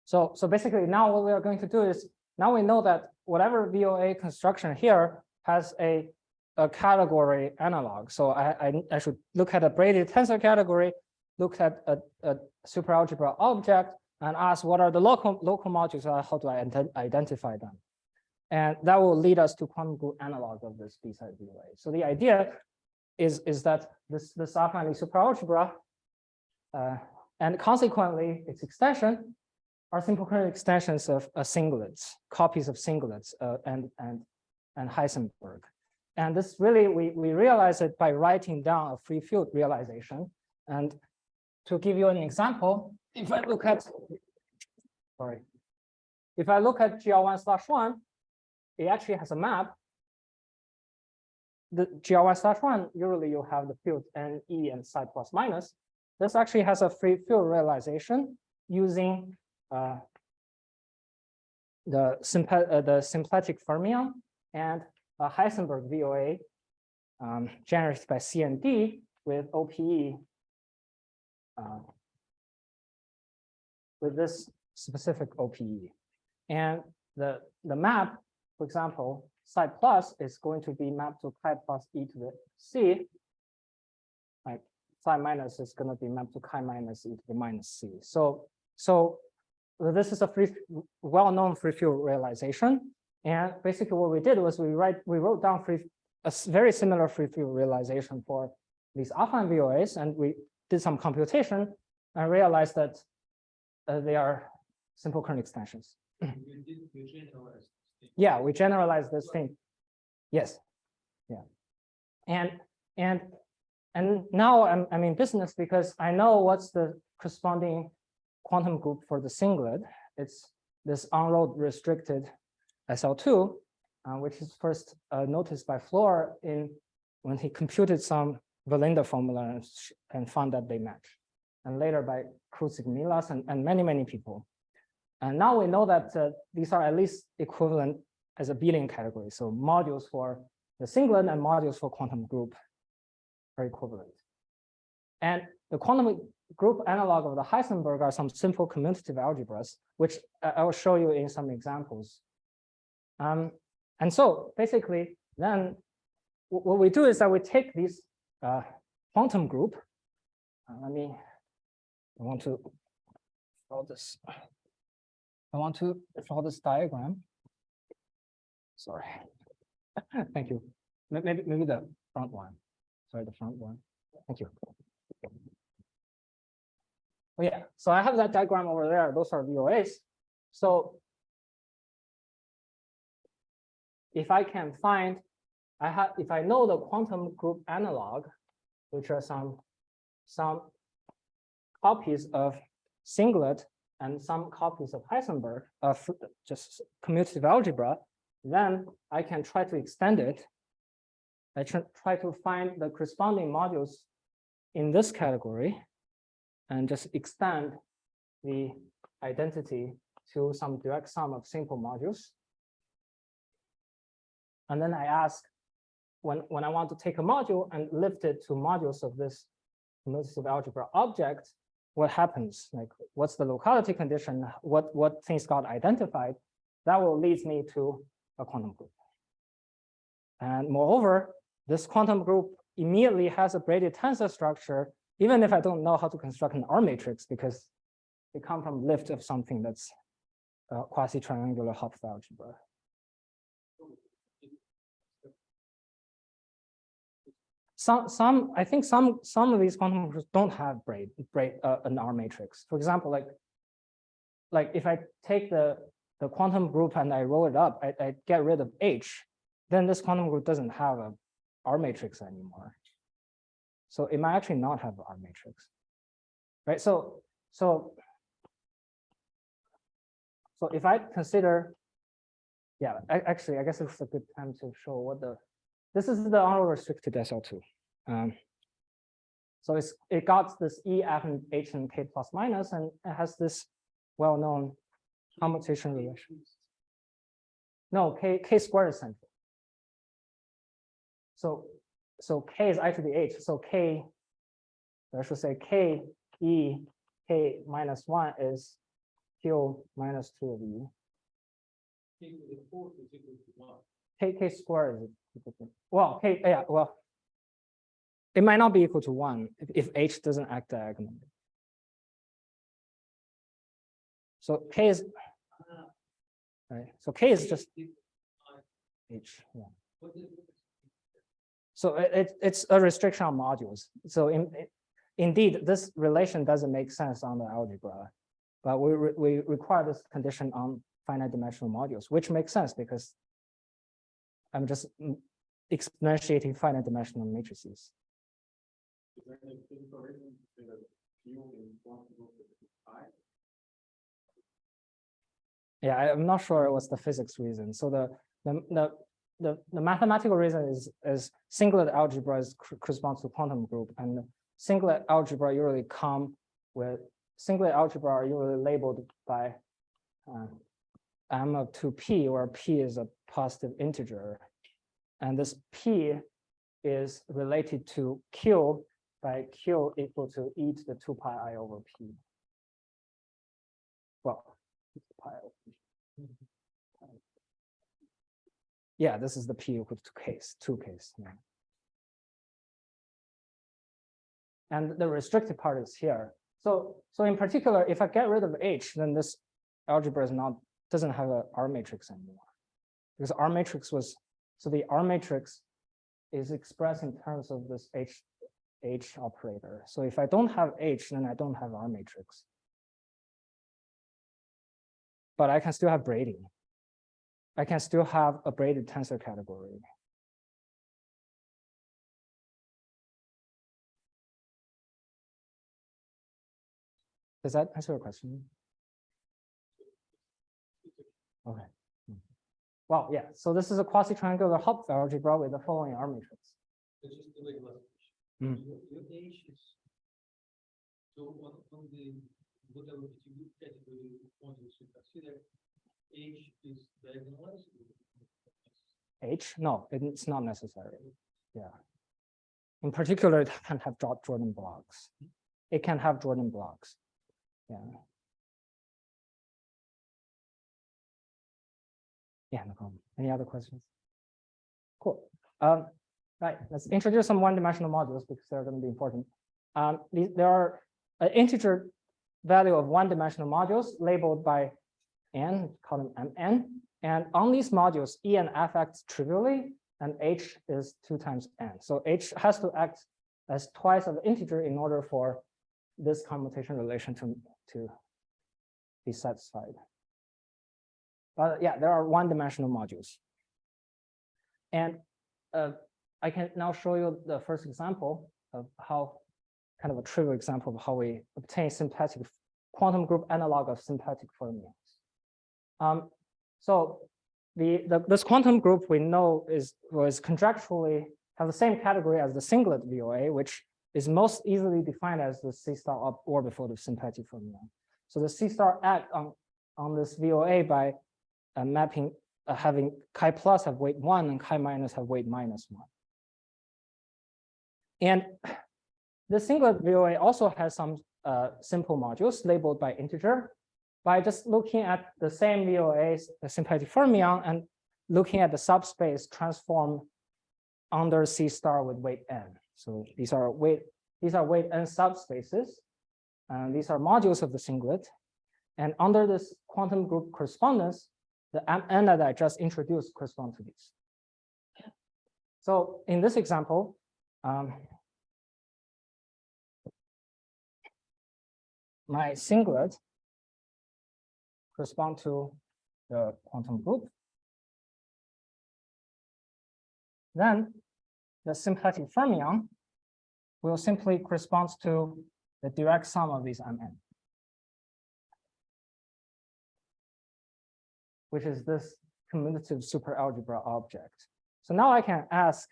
So basically now what we are going to do is now we know that whatever VOA construction here has a category analog. So I should look at a braided tensor category, look at a superalgebra object, and ask what are the local modules, how do I identify them? And that will lead us to quantum group analog of this B-side VOA. So the idea is that this affine superalgebra and consequently its extension are simple kernel extensions of singlets, copies of singlets and Heisenberg. And this really, we realize it by writing down a free field realization. And to give you an example, if I look at, if I look at GL1/1, it actually has a map. The GL1/1, usually you have the field NE and psi plus minus. This actually has a free field realization using the symplectic fermion and a Heisenberg VOA generated by C and D with OPE with this specific OPE. And the map, for example, psi plus is going to be mapped to chi plus e to the c. Like psi minus is going to be mapped to chi minus e to the minus c. So this is a well-known free field realization. And basically what we did was we wrote down a very similar free field realization for these affine VOAs, and we did some computation and realized that they are simple current extensions. Yeah, we generalized this thing. Yes. Yeah. And now I'm in business because I know what's the corresponding quantum group for the singlet. It's this unrolled restricted SL2, which is first noticed by Floor when he computed some Valinda formula and found that they match, and later by Creutzig-Milas and many people. And now we know that these are at least equivalent as abelian category. So modules for the singlet and modules for quantum group are equivalent. And the quantum group analog of the Heisenberg are some simple commutative algebras, which I will show you in some examples. And so basically, then what we do is that we take these quantum group. I want to draw this diagram. Sorry. Thank you. Maybe the front one. Sorry, the front one. Thank you. Oh yeah. So I have that diagram over there. Those are VOAs. So if I can find, if I know the quantum group analog, which are some copies of singlet and some copies of Heisenberg of just commutative algebra, then I can try to extend it. I try to find the corresponding modules in this category and just extend the identity to some direct sum of simple modules. And then I ask, when I want to take a module and lift it to modules of this commutative algebra object, what happens? Like, what's the locality condition? What things got identified? That will lead me to a quantum group. And moreover, this quantum group immediately has a braided tensor structure, even if I don't know how to construct an R matrix, because they come from lift of something that's quasi-triangular Hopf algebra. I think some of these quantum groups don't have an R matrix. For example, like if I take the quantum group and I roll it up, I get rid of H, then this quantum group doesn't have a R matrix anymore. So it might actually not have an R matrix, right? So if I consider, yeah, actually, I guess it's a good time to show what this is the unrolled restricted SL2. So it got this E, F, and H, and K plus minus, and it has this well-known commutation relation. No, K squared is central. So K is I to the H. So K, I should say K E K minus 1 is Q minus 2 of E. K to the fourth is equal to 1. K squared is equal to, well, K, yeah, well, it might not be equal to 1 if H doesn't act diagonally. So K is, right? So K is just H, yeah. So it's a restriction on modules. So indeed, this relation doesn't make sense on the algebra, but we require this condition on finite dimensional modules, which makes sense because I'm just exponentiating finite dimensional matrices. Is there any physical reason to the field in quantum group is high? Yeah, I'm not sure what's the physics reason. So the mathematical reason is singlet algebra corresponds to quantum group, and singlet algebra usually are usually labeled by m of 2p, where p is a positive integer, and this p is related to q by q equal to e to the 2 pi I over p. Well, pi over p. Yeah, this is the p equal to 2 case. Yeah. And the restricted part is here. So in particular, if I get rid of h, then this algebra doesn't have a R matrix anymore, because R matrix was, so the R matrix is expressed in terms of this H operator. So if I don't have H, then I don't have R matrix. But I can still have braiding. I can still have a braided tensor category. Does that answer your question? Okay. Well, yeah. So this is a quasi-triangular Hopf algebra with the following R matrix. It's just the way it was. Your H is so on the whatever you category you want to consider, H is diagonalized. H? No, it's not necessary. Yeah. In particular, it can have Jordan blocks. It can have Jordan blocks. Yeah. Yeah, no problem. Any other questions? Cool. Right, let's introduce some one-dimensional modules because they're going to be important. There are an integer value of one-dimensional modules labeled by n, call them mn. And on these modules, E and F acts trivially, and H is 2 times n. So H has to act as twice of the integer in order for this commutation relation to be satisfied. But yeah, there are one-dimensional modules. And I can now show you the first example of how, kind of a trivial example of how we obtain symplectic quantum group analog of symplectic fermions. So this quantum group we know was conjecturally have the same category as the singlet VOA, which is most easily defined as the C star up orbifold of symplectic fermion. So the C star act on this VOA by mapping having chi plus have weight 1 and chi minus have weight -1. And the singlet VOA also has some simple modules labeled by integer. By just looking at the same VOAs, the symplectic fermion, and looking at the subspace transformed under C star with weight n. So these are weight n subspaces, and these are modules of the singlet. And under this quantum group correspondence, the n that I just introduced correspond to these. So in this example, my singlet correspond to the quantum group. Then the symplectic fermion will simply correspond to the direct sum of these mn, which is this commutative superalgebra object. So now I can ask,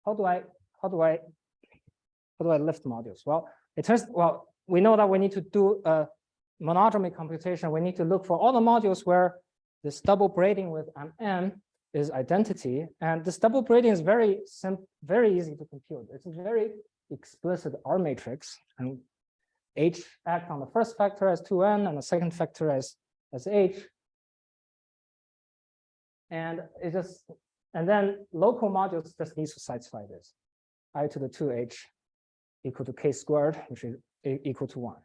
how do I lift modules? Well, we know that we need to do a monodromy computation. We need to look for all the modules where this double braiding with mn is identity, and this double braiding is very easy to compute. It's a very explicit R matrix, and H act on the first factor as 2n and the second factor as H. And then local modules just need to satisfy this. I to the 2h equal to k squared, which is equal to 1.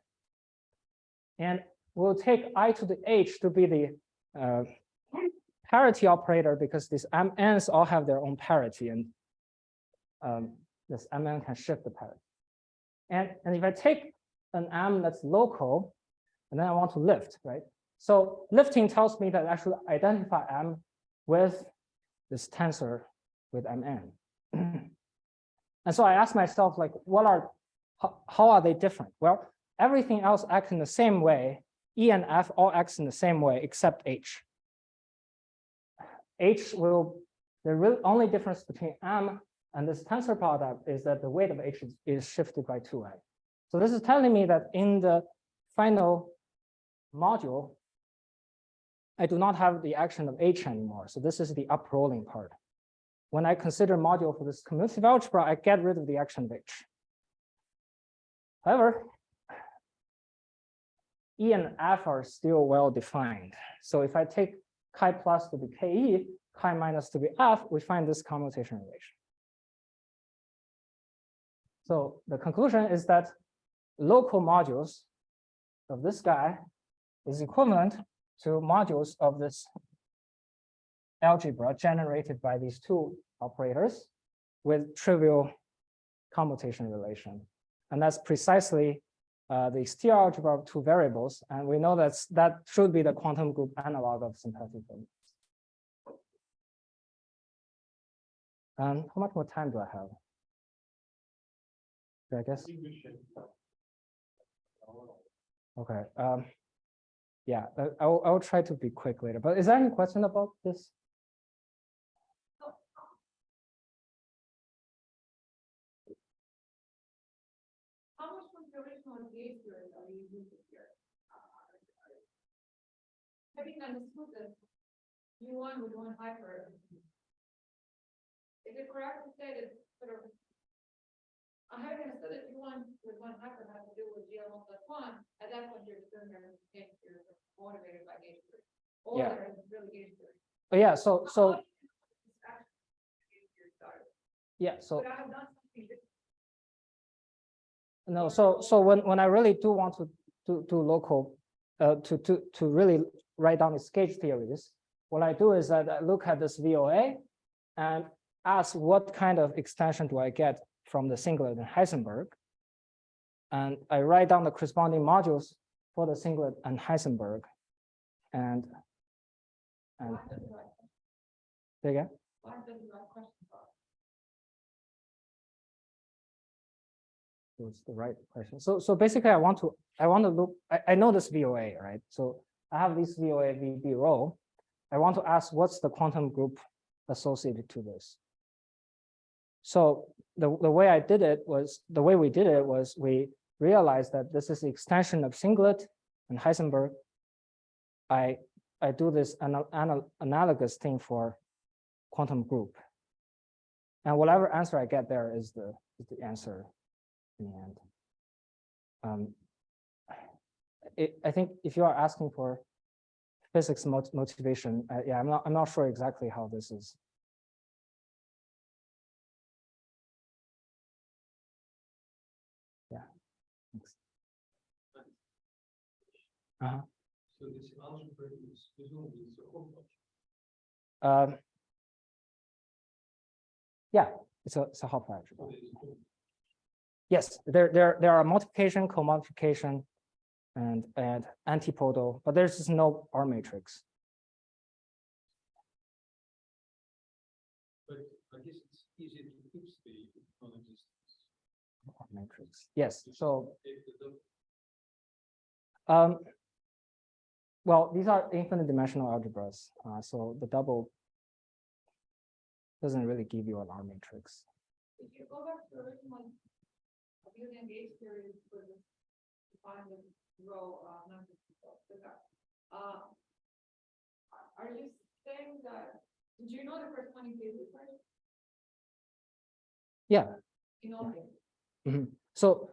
And we'll take I to the h to be the parity operator because these mn's all have their own parity, and this mn can shift the parity. And if I take an m that's local, and then I want to lift, right? So lifting tells me that I should identify m with this tensor with mn. And so I ask myself, like, how are they different? Well, everything else acts in the same way. E and F all acts in the same way except H. The only difference between M and this tensor product is that the weight of H is shifted by 2a. So this is telling me that in the final module, I do not have the action of H anymore. So this is the uprolling part. When I consider module for this commutative algebra, I get rid of the action of H. However, E and F are still well defined. So if I take chi plus to be Ke, chi minus to be F, we find this commutation relation. So the conclusion is that local modules of this guy is equivalent to modules of this algebra generated by these two operators with trivial commutation relation. And that's precisely the exterior algebra of two variables. And we know that should be the quantum group analog of symplectic variables. And how much more time do I have? I guess. Okay. Yeah, I'll try to be quick later. But is there any question about this? How much conservation gauge theory are you using here? Having understood that U1 with one hyper, is it correct to say that sort of, having understood that U1 with one hyper has to do with GL1 plus 1, at that point you're assuming that gauge theory is motivated by gauge theory. Or Yeah. there is really gauge theory. Oh, yeah, so yeah, so But I have done something different. no, so when I really do want to do local, to really write down these gauge theories, what I do is that I look at this VOA and ask what kind of extension do I get from the singlet in Heisenberg, and I write down the corresponding modules for the singlet and Heisenberg, and say again. Why doesn't my question about? Was the right question. So basically, I want to look. I know this VOA, right? So I have this VOA VB rho. I want to ask what's the quantum group associated to this. So the way we did it was we realized that this is the extension of singlet and Heisenberg. I do this analogous thing for quantum group, and whatever answer I get there is the answer in the end. I think if you are asking for physics motivation, yeah, I'm not sure exactly how this is. Yeah. Thanks. So this algebra is presumably a holomorphic. Yeah, it's a Hopf algebra. Yes, there are multiplication, co-multiplication, and antipodal, but there's just no R matrix. But I guess it's easy to fix the non-existence. R matrix. Yes. So well, these are infinite dimensional algebras. So the double doesn't really give you an R matrix. If you go back to the original abelian gauge theory for the define the row are you saying that, did you know the corresponding gauge theory? Yeah. You know, So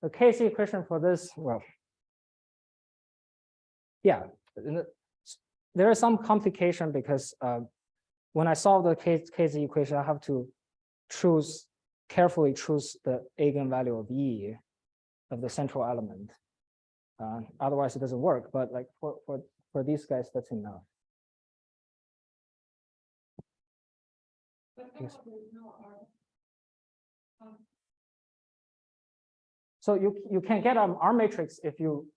the case equation for this, well, yeah, there is some complication because when I solve the case equation, I have to carefully choose the eigenvalue of E of the central element. Otherwise, it doesn't work. But like for these guys, that's enough. but Yes. there's no R. So you can get an R matrix if you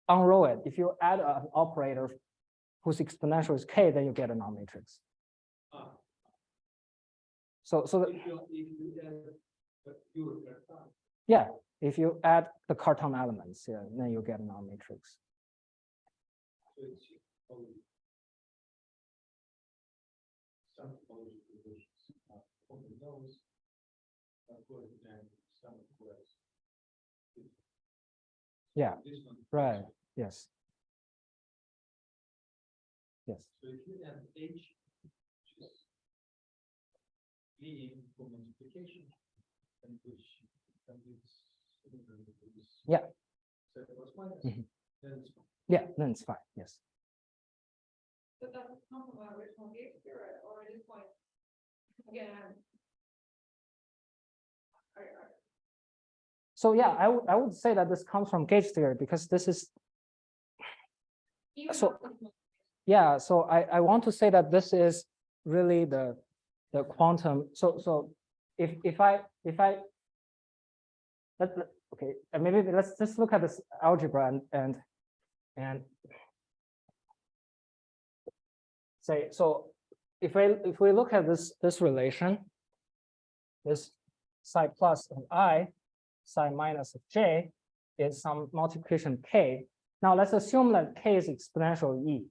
unroll it. If you add an operator whose exponential is k, then you get an R matrix. So if you add a pure carton, yeah, if you add the Cartan elements, yeah, then you get an R matrix. so it's only some topology conditions. Only those are good and some of those. Yeah, This one. right. Yes. Yes. So if you add H, which is being for multiplication, and which is Yeah. So plus minus, Mhm. then it's fine. Yeah, then it's fine. Yes. But that would come from our original gauge theory, or at this point, again, So yeah, I would say that this comes from gauge theory because this is Even So- after the- Yeah, so I want to say that this is really the quantum. So if I okay, and maybe let's just look at this algebra and say, so if we look at this relation, this psi plus of I, psi minus of j is some multiplication k. Now let's assume that k is exponential e,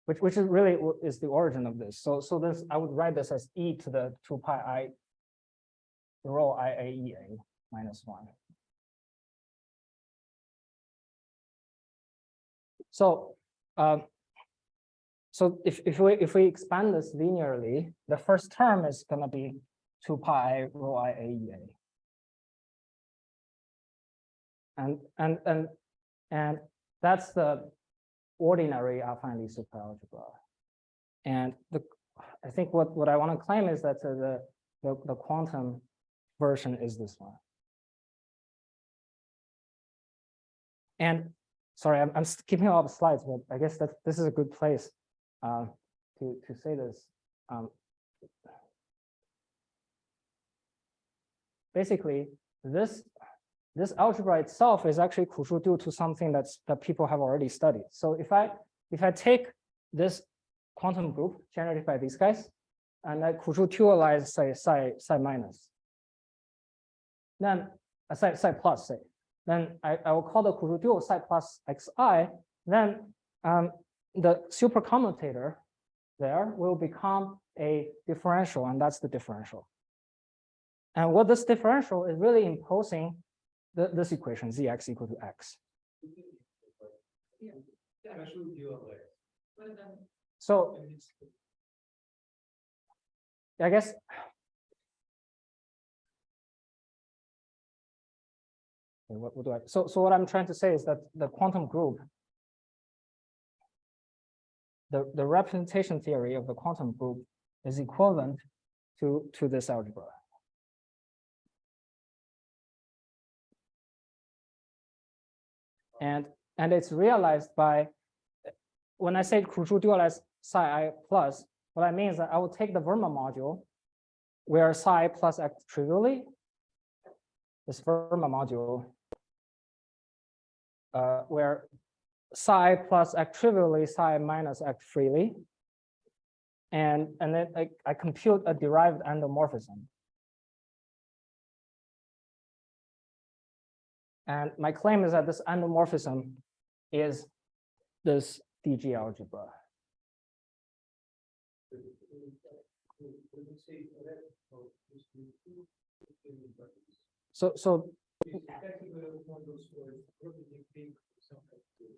which is really is the origin of this. So this, I would write this as e to the 2 pi I rho I a e a minus 1. So so if we expand this linearly, the first term is going to be 2 pi rho I a e a. And that's the ordinary affinely superalgebra. And I think what I want to claim is that the quantum version is this one. And sorry, I'm skipping all the slides, but I guess that this is a good place to say this. Basically, this algebra itself is actually crucial due to something that people have already studied. So if I take this quantum group generated by these guys and I crucialize say psi minus, then psi plus say, then I will call the crucial psi plus xi. Then the supercommutator there will become a differential, and that's the differential. And what this differential is really imposing this equation, zx equal to x. Special view of it. What is that? So I guess what do I? So what I'm trying to say is that the quantum group, the representation theory of the quantum group is equivalent to this algebra. And it's realized by, when I say crucial dualize psi I plus, what I mean is that I will take the Verma module where psi plus acts trivially, this Verma module, where psi plus act trivially, psi minus act freely. And then I compute a derived endomorphism. And my claim is that this endomorphism is this DG algebra. So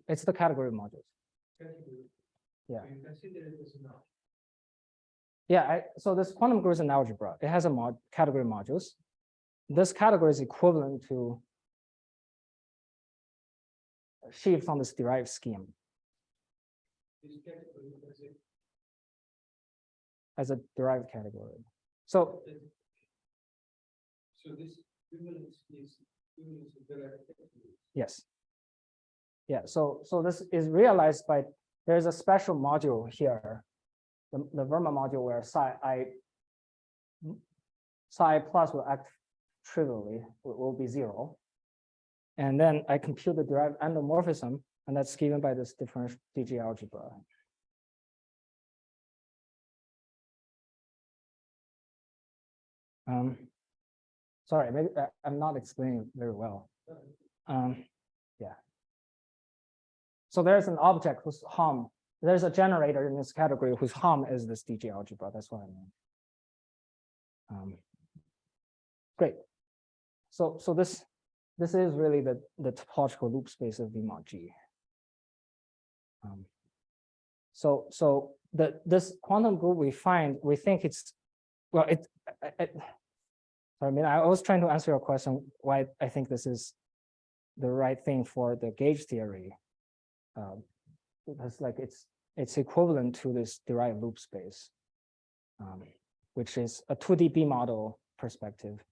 it's the category of modules. Yeah. You consider it as enough. Yeah, so this quantum group is an algebra. It has a category of modules. This category is equivalent to sheaves on this derived scheme This category as a derived category. So this equivalence is derived category. yes. Yeah, so this is realized by, there's a special module here, the Verma module where psi plus will act trivially, will be 0. And then I compute the derived endomorphism, and that's given by this differential DG algebra. Sorry, maybe I'm not explaining it very well. Yeah. So there's an object whose hom, there's a generator in this category whose hom is this DG algebra. That's what I mean. Great. So this is really the topological loop space of V mod G. So this quantum group we think it's, well, I mean, I was trying to answer your question why I think this is the right thing for the gauge theory. Because like it's equivalent to this derived loop space, which is a 2D model perspective.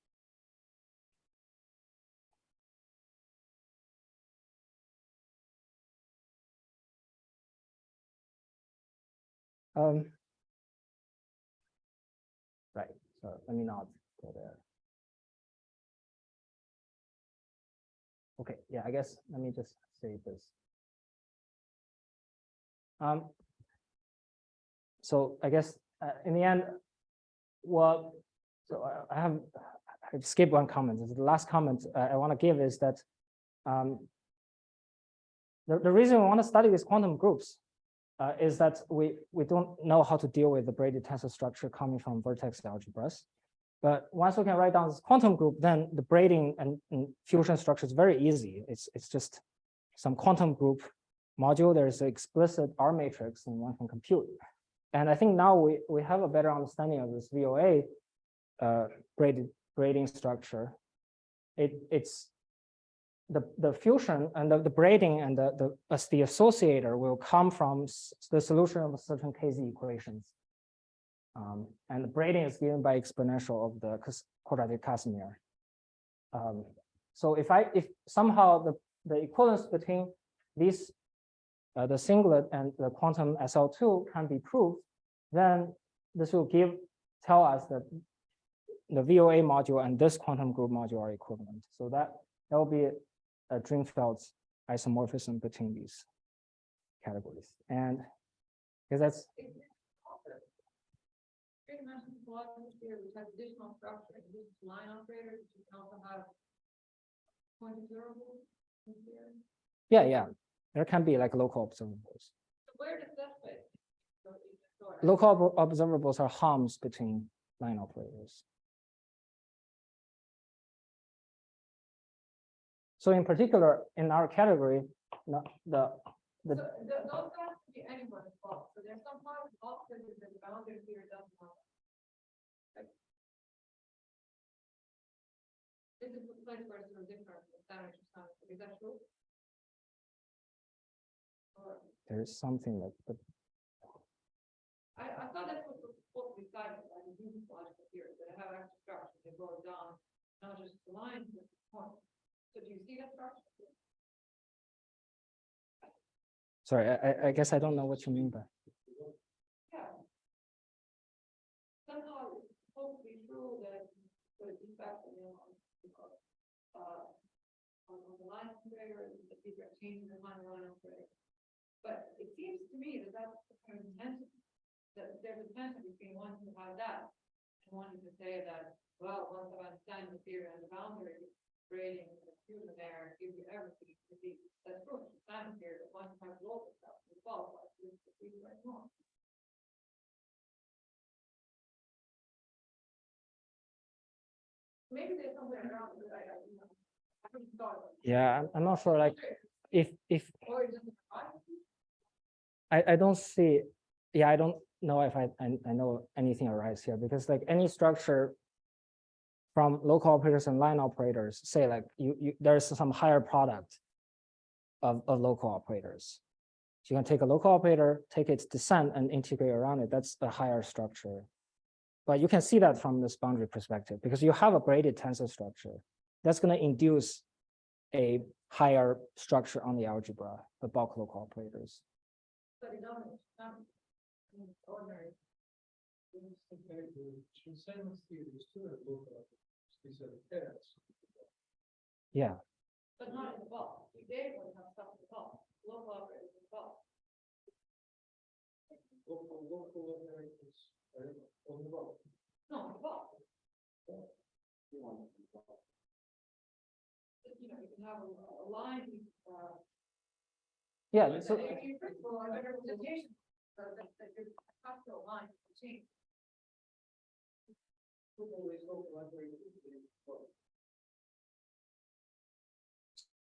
Right, so let me not go there. Okay, yeah, I guess let me just say this. So I guess in the end, well, so I skipped one comment. The last comment I want to give is that the reason we want to study these quantum groups is that we don't know how to deal with the braided tensor structure coming from vertex algebras. But once we can write down this quantum group, then the braiding and fusion structure is very easy. It's just some quantum group module. There's an explicit R matrix, and one can compute. And I think now we have a better understanding of this VOA braiding structure. It's the fusion and the braiding and the associator will come from the solution of certain KZ equations. And the braiding is given by exponential of the quadratic Casimir. So if somehow the equivalence between these the singlet and the quantum SL2 can be proved, then this will tell us that the VOA module and this quantum group module are equivalent. So that will be a Drinfeld's isomorphism between these categories. And because that's which has additional structure, this line operator, you can also have quantum-supergroup here. Yeah. There can be like local observables. So where does that fit? Local observables are harms between line operators. So in particular, in our category, So those have to be anyone's fault. So there's some part of the fault that the boundary here doesn't have. Right? This is the place where it's sort of different from standard to standard. Is that true? Or there is something like, but I thought that's what was supposed to be cited by the unit logical theory, that I have extra structure, they go down, not just the lines, but the point. So do you see that structure? sorry, I guess I don't know what you mean by. Yeah. Somehow it's supposed to be true that the defect on the line operator, that these are changing the line operator. But it seems to me that that's the kind of tension, that there's a tension between wanting to have that and wanting to say that, well, once I understand the theory and the boundary, grading and the fusion there gives you everything. That's true. The standard here, but once you have local stuff, it qualifies. It's right wrong. Maybe there's somewhere around that I haven't thought of. Yeah, I'm not sure. Like, if Or is it I don't see, yeah, I don't know if I know anything arises here, because like any structure from local operators and line operators, say like there's some higher product of local operators. So you can take a local operator, take its descent and integrate around it. That's a higher structure. But you can see that from this boundary perspective, because you have a braided tensor structure. That's going to induce a higher structure on the algebra, the bulk local operators. But it doesn't, ordinary. Yeah. But not in the bulk. We did have stuff in the bulk. Local operators in the bulk. Local operators are on the bulk. No, in the bulk. You know, you can have a line. Yeah. So In principle, a representation that your capital line will change.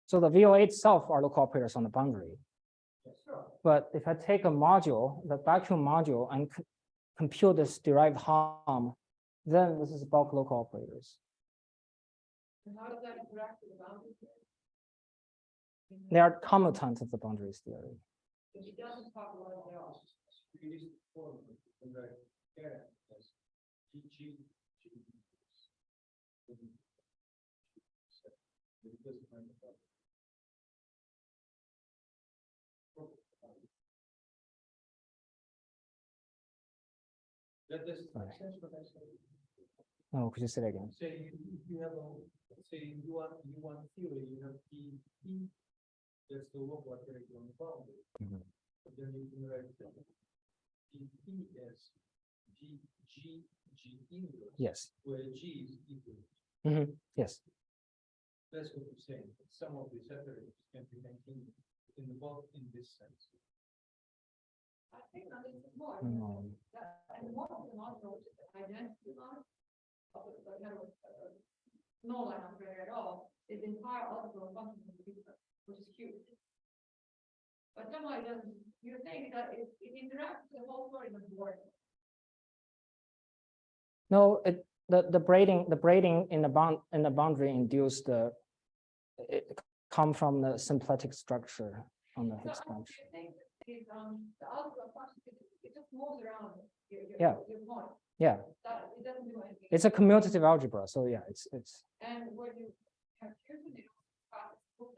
so the VOA itself are local operators on the boundary. Sure. But if I take a module, the vacuum module, and compute this derived harm, then this is bulk local operators. And how does that interact with the boundary theory? They are commutant of the boundaries theory. But he doesn't talk about it at all. That does Right. make sense what I said. No, could you say that again? Say you have a, say you want theory, you have P, that's the local operator on the boundary. Mhm. But then you can write P as G inverse. Yes. Where G is equal. Yes. That's what you're saying. Some of these operators can be maintained in the bulk in this sense. I think that is more. No. And more of the model, which is the identity line, of the kind of, no line operator at all, is the entire algebra function of the user, which is cute. But somehow it doesn't, you think that it interacts with the whole story of the board. No, the braiding in the boundary induced it come from the symplectic structure on the So Higgs I branch. think is the algebra function, it just moves around Yeah. your point. Yeah, That it doesn't do anything. it's a commutative algebra, so yeah, it's And when you have chosen it,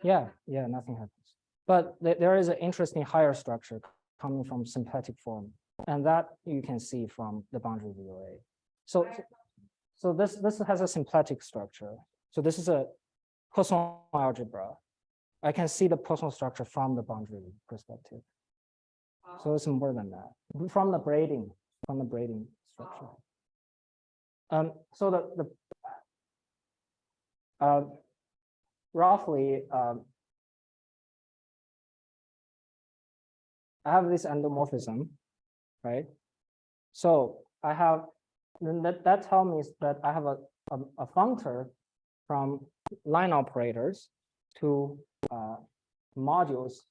yeah, nothing happens. But there is an interesting higher structure coming from symplectic form, and that you can see from the boundary VOA. So this has a symplectic structure. So this is a Poisson algebra. I can see the Poisson structure from the boundary perspective. So it's more than that from the braiding structure. So roughly, I have this endomorphism, right? So I have, then that tells me that I have a functor from line operators to modules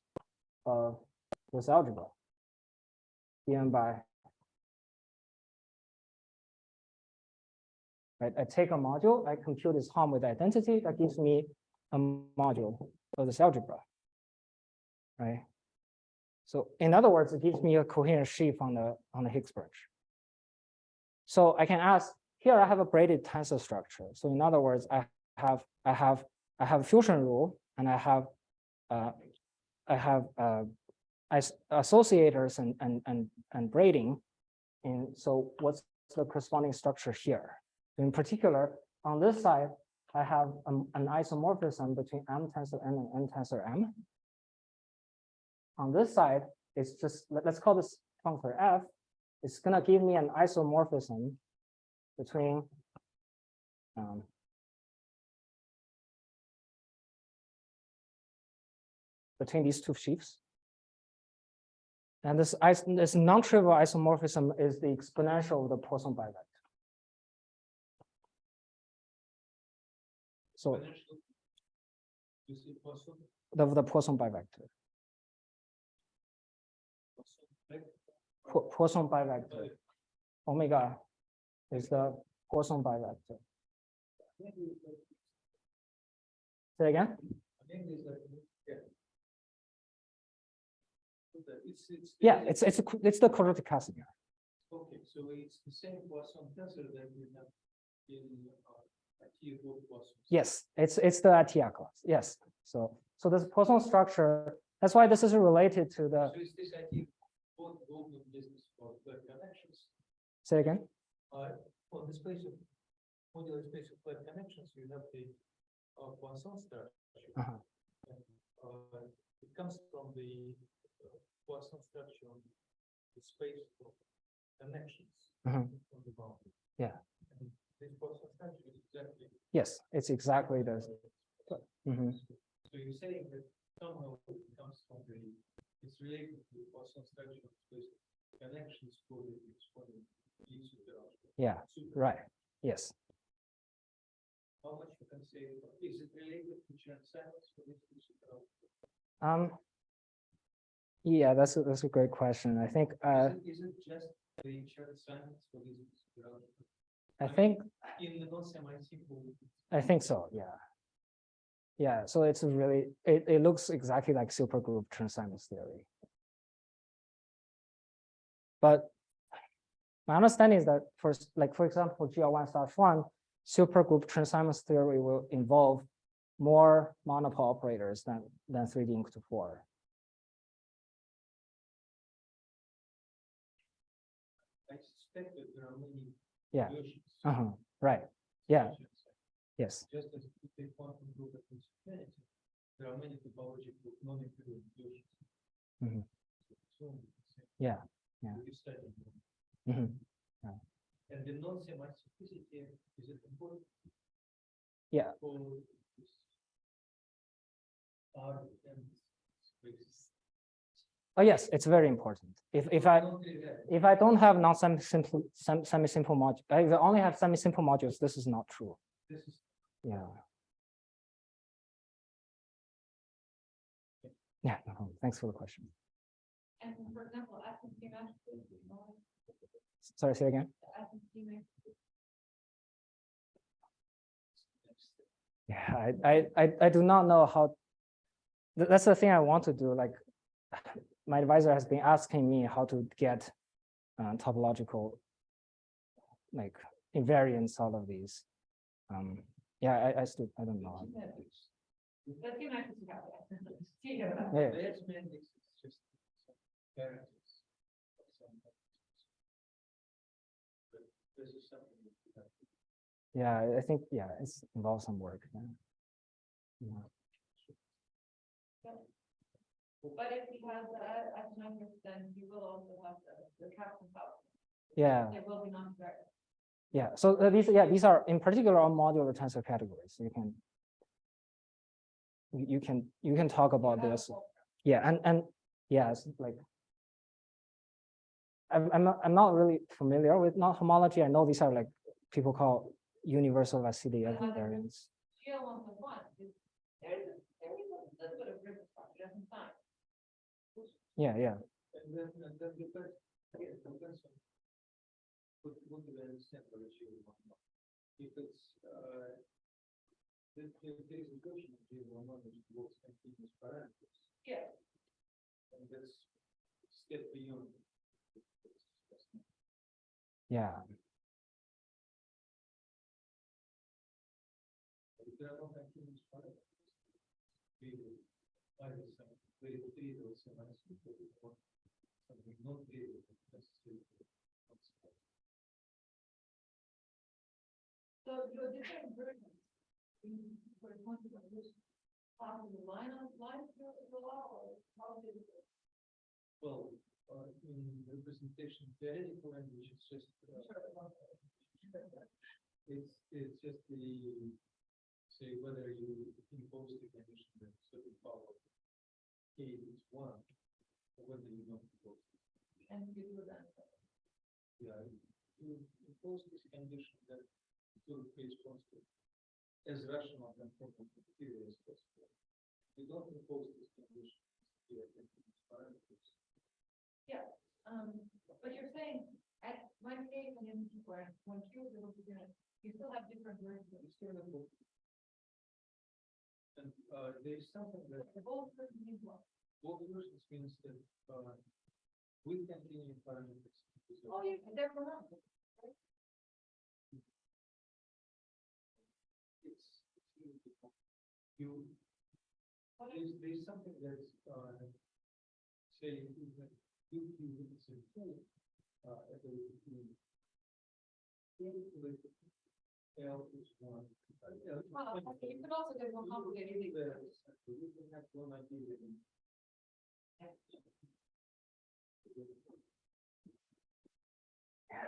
of this algebra given by, right? I take a module, I compute its Hom with identity, that gives me a module of this algebra, right? So in other words, it gives me a coherent sheaf on the Higgs branch. So I can ask, here I have a braided tensor structure. So in other words, I have a fusion rule, and I have associators and braiding. And so what's the corresponding structure here? In particular, on this side, I have an isomorphism between M tensor N and N tensor M. On this side, it's just, let's call this functor F. It's gonna give me an isomorphism between these two sheaves. And this non-trivial isomorphism is the exponential of the Poisson bivector. So You see Poisson, the Poisson bivector. Poisson bivector. Omega is the Poisson bivector. Say again? Yeah, it's the Quadratic-Casimir. Okay, so it's the same Poisson tensor that we have in T Poisson. Yes, it's the ATIA class. Yes. So this Poisson structure, that's why this is related to the. So is this idea both Goldman business for flat connections? Say again? For the space of modular space of flat connections, you have the Poisson structure. It comes from the Poisson structure on the space of connections on the boundary. Yeah. And this Poisson structure is exactly. Yes, it's exactly this. So you're saying that somehow it comes from it's related to the Poisson structure of space of connections for the superalgebra. Yeah, right. Yes. How much you can say? Is it related to Chern-Simons for this superalgebra? Yeah, that's a great question. I think Is it just the Chern-Simons for this superalgebra? I think In the non-semi-simple. I think so. Yeah. Yeah. So it's really it looks exactly like supergroup Chern-Simons theory. But my understanding is that for example, GL1/1 supergroup Chern-Simons theory will involve more monopole operators than 3D into 4. I suspect that there are Yeah. solutions. Right. Yeah. Yes. Just as if you take quantum group of infinity, there are many topological non-imperial solutions. Mhm. So, Yeah. Yeah. we study them. Mhm. And the non-symmetry, is it important? Yeah. For this R and space? Oh yes, it's very important. If I don't have semi-simple module, if I only have semi-simple modules, this is not true. This is Yeah. Yeah. No problem. Thanks for the question. And for example, S&P matrices, you know, Sorry, say again. the S&P matrices. Yeah, I do not know how. That's the thing I want to do. Like, my advisor has been asking me how to get topological, like, invariance out of these. Yeah, I still I don't know. Let's see matrices you have. See here. Yeah. the S matrix is just some characters of some matrices. But this is something that you have to Yeah, I think it's involves some work. Yeah. But if he has that as matrix, then he will also have the captain power. Yeah. They will be non-invariant. Yeah. So these are in particular on modular tensor categories. So you can talk about this. Yeah, and yes, like I'm not really familiar with non-homology. I know these are like people call universal Vasily invariants. GL1+1 is there is a little bit of river structure in time. Yeah. And then depends, again, depends on what do they understand by GL1. If it's there is a version of GL1 which involves continuous parameters, Yeah. and that's step beyond. Yeah. If there are no continuous parameters, we will either some very trivial semantics or something not trivial necessarily. So your different versions, for example, this possible line to the law, or how did it? Well, in representation theoretical language, it's just it's just the say whether you impose the condition that certain power k is 1, or whether you don't impose it. And you do that. Yeah, you impose this condition that sort of corresponds to as rational and conformal criteria as possible. You don't impose this condition here in these parameters. Yeah, but you're saying at my case and in where when Q is able to do it, you still have different versions. You still have both. And there's something that The both versions means what? both versions means that with continuing parameters. Oh, yeah, they're wrong. It's really different. There's something that's say if you it's a full at the L is 1. Well, you could also get more complicated. We can have one idea.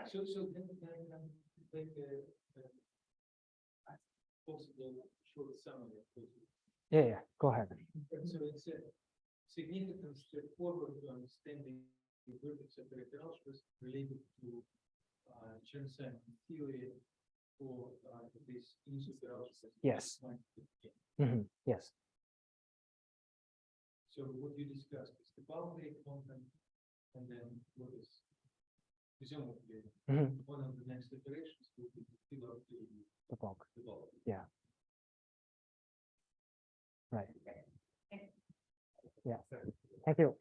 So then make a possible short summary of this. Yeah. Go ahead. So it's a significant step forward to understanding the vertex operator algebras related to Chern-Simons theory for this superalgebra. Yes. Yes. So what you discussed is the boundary content, and then what is presumably one of the next iterations will be to fill out The bulk. the bulk. Yeah. Right. Yeah. Thank you.